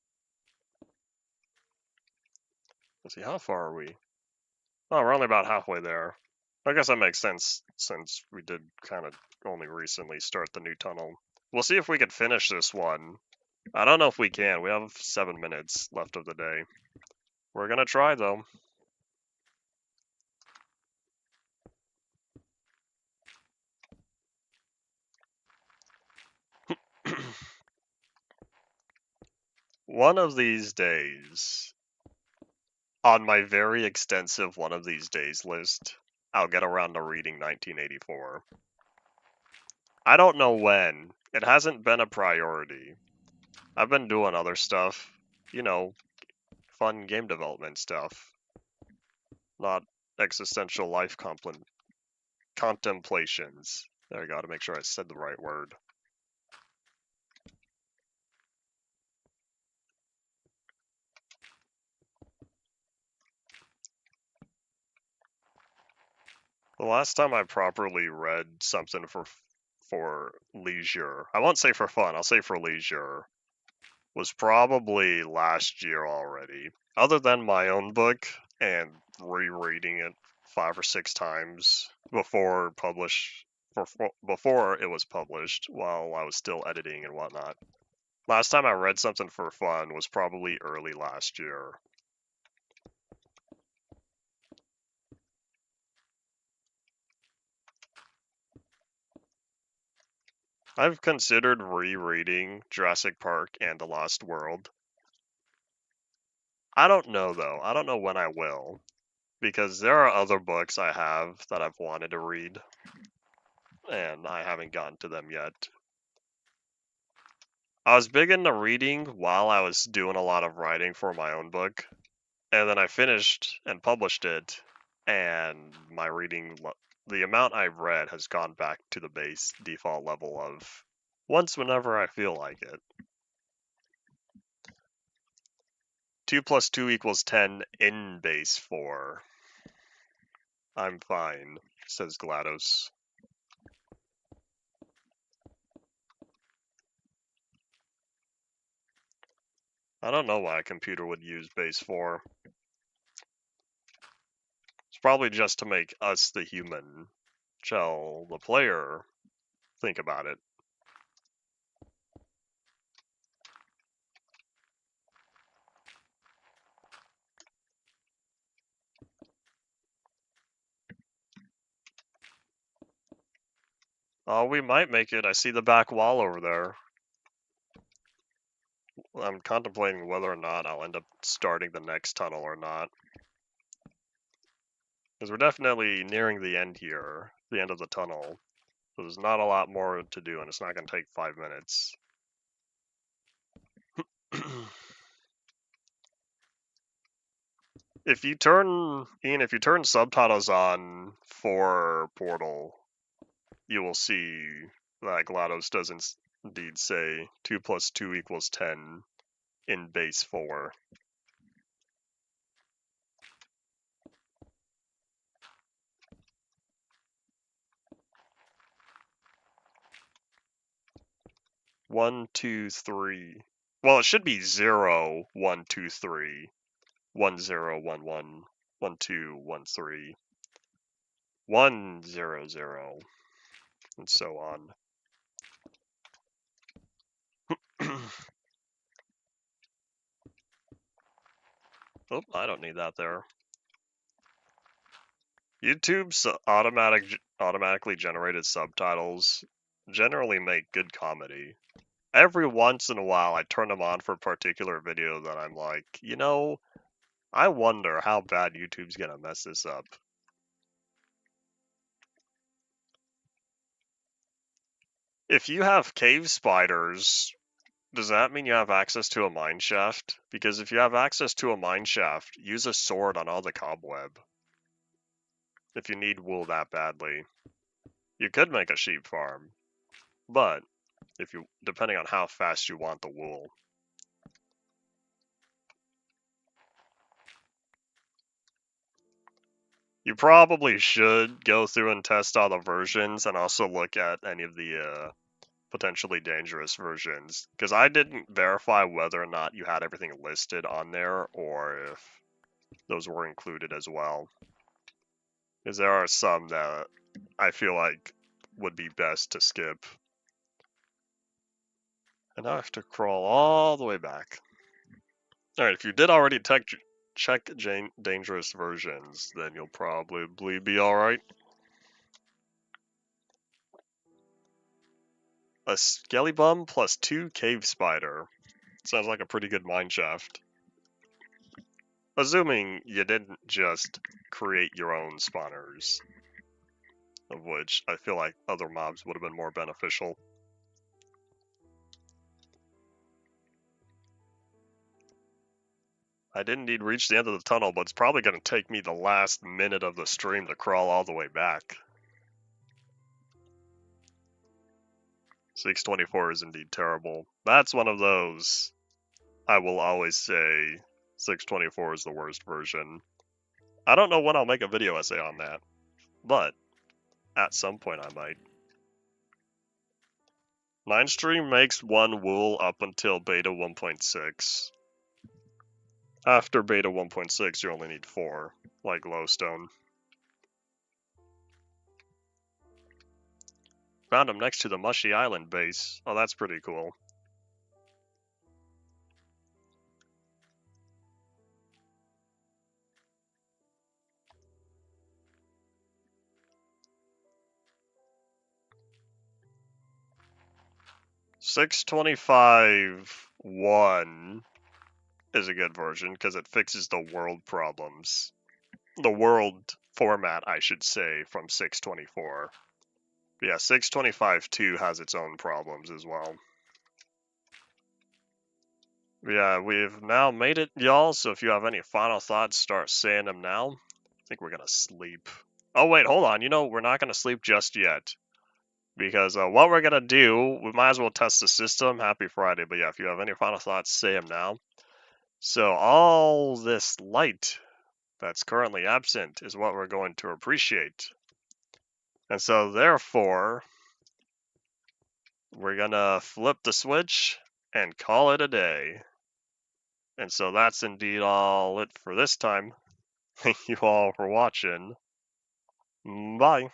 Let's see, how far are we? Oh, we're only about halfway there. I guess that makes sense since we did kind of only recently start the new tunnel. We'll see if we can finish this one. I don't know if we can. We have 7 minutes left of the day. We're gonna try though. One of these days, on my very extensive one of these days list, I'll get around to reading 1984. I don't know when. It hasn't been a priority. I've been doing other stuff, you know, fun game development stuff, not existential life contemplations. There, I gotta make sure I said the right word. The last time I properly read something for leisure, I won't say for fun, I'll say for leisure, was probably last year already. Other than my own book and rereading it 5 or 6 times before before it was published while I was still editing and whatnot. Last time I read something for fun was probably early last year. I've considered rereading Jurassic Park and The Lost World. I don't know though. I don't know when I will, because there are other books I have that I've wanted to read, and I haven't gotten to them yet. I was big into reading while I was doing a lot of writing for my own book, and then I finished and published it, and my reading, the amount I've read has gone back to the base default level of once whenever I feel like it. 2 plus 2 equals 10 in base 4. I'm fine, says GLaDOS. I don't know why a computer would use base 4. It's probably just to make us, the human, shall the player think about it. Oh, we might make it. I see the back wall over there. I'm contemplating whether or not I'll end up starting the next tunnel or not. Because we're definitely nearing the end here, the end of the tunnel. So there's not a lot more to do, and it's not going to take 5 minutes. If you turn, Ian, if you turn subtitles on for Portal, you will see that GLaDOS does indeed say 2 plus 2 equals 10 in base 4. One, two, three. Well, it should be 0, 1, 2, 3, 1, 0, 1, 1, 1, 2, 1, 3, 1, 0, 0, and so on. Oh, I don't need that there. YouTube's automatically generated subtitles generally make good comedy. Every once in a while, I turn them on for a particular video that I'm like, you know, I wonder how bad YouTube's gonna mess this up. If you have cave spiders, does that mean you have access to a mine shaft? Because if you have access to a mine shaft, use a sword on all the cobweb. If you need wool that badly. You could make a sheep farm, but if you, depending on how fast you want the wool. You probably should go through and test all the versions and also look at any of the potentially dangerous versions, because I didn't verify whether or not you had everything listed on there or if those were included as well. Because there are some that I feel like would be best to skip. And now I have to crawl all the way back. Alright, if you did already check dangerous versions, then you'll probably be alright. A skelly bum plus 2 cave spider. Sounds like a pretty good mine shaft. Assuming you didn't just create your own spawners, of which I feel like other mobs would have been more beneficial. I didn't need to reach the end of the tunnel, but it's probably going to take me the last minute of the stream to crawl all the way back. 624 is indeed terrible. That's one of those. I will always say 624 is the worst version. I don't know when I'll make a video essay on that, but at some point I might. Mindstream makes 1 wool up until beta 1.6. After beta 1.6, you only need 4, like glowstone. Found him next to the Mushy Island base. Oh, that's pretty cool. .625.1 is a good version because it fixes the world problems. The world format, I should say, from 624. But yeah, 625.2 has its own problems as well. Yeah, we've now made it, y'all, so if you have any final thoughts, start saying them now. I think we're gonna sleep. Oh, wait, hold on. You know, we're not gonna sleep just yet. Because what we're gonna do, we might as well test the system. Happy Friday. But yeah, if you have any final thoughts, say them now. So all this light that's currently absent is what we're going to appreciate. And so therefore, we're gonna flip the switch and call it a day. And so that's indeed all it for this time. Thank you all for watching. Bye.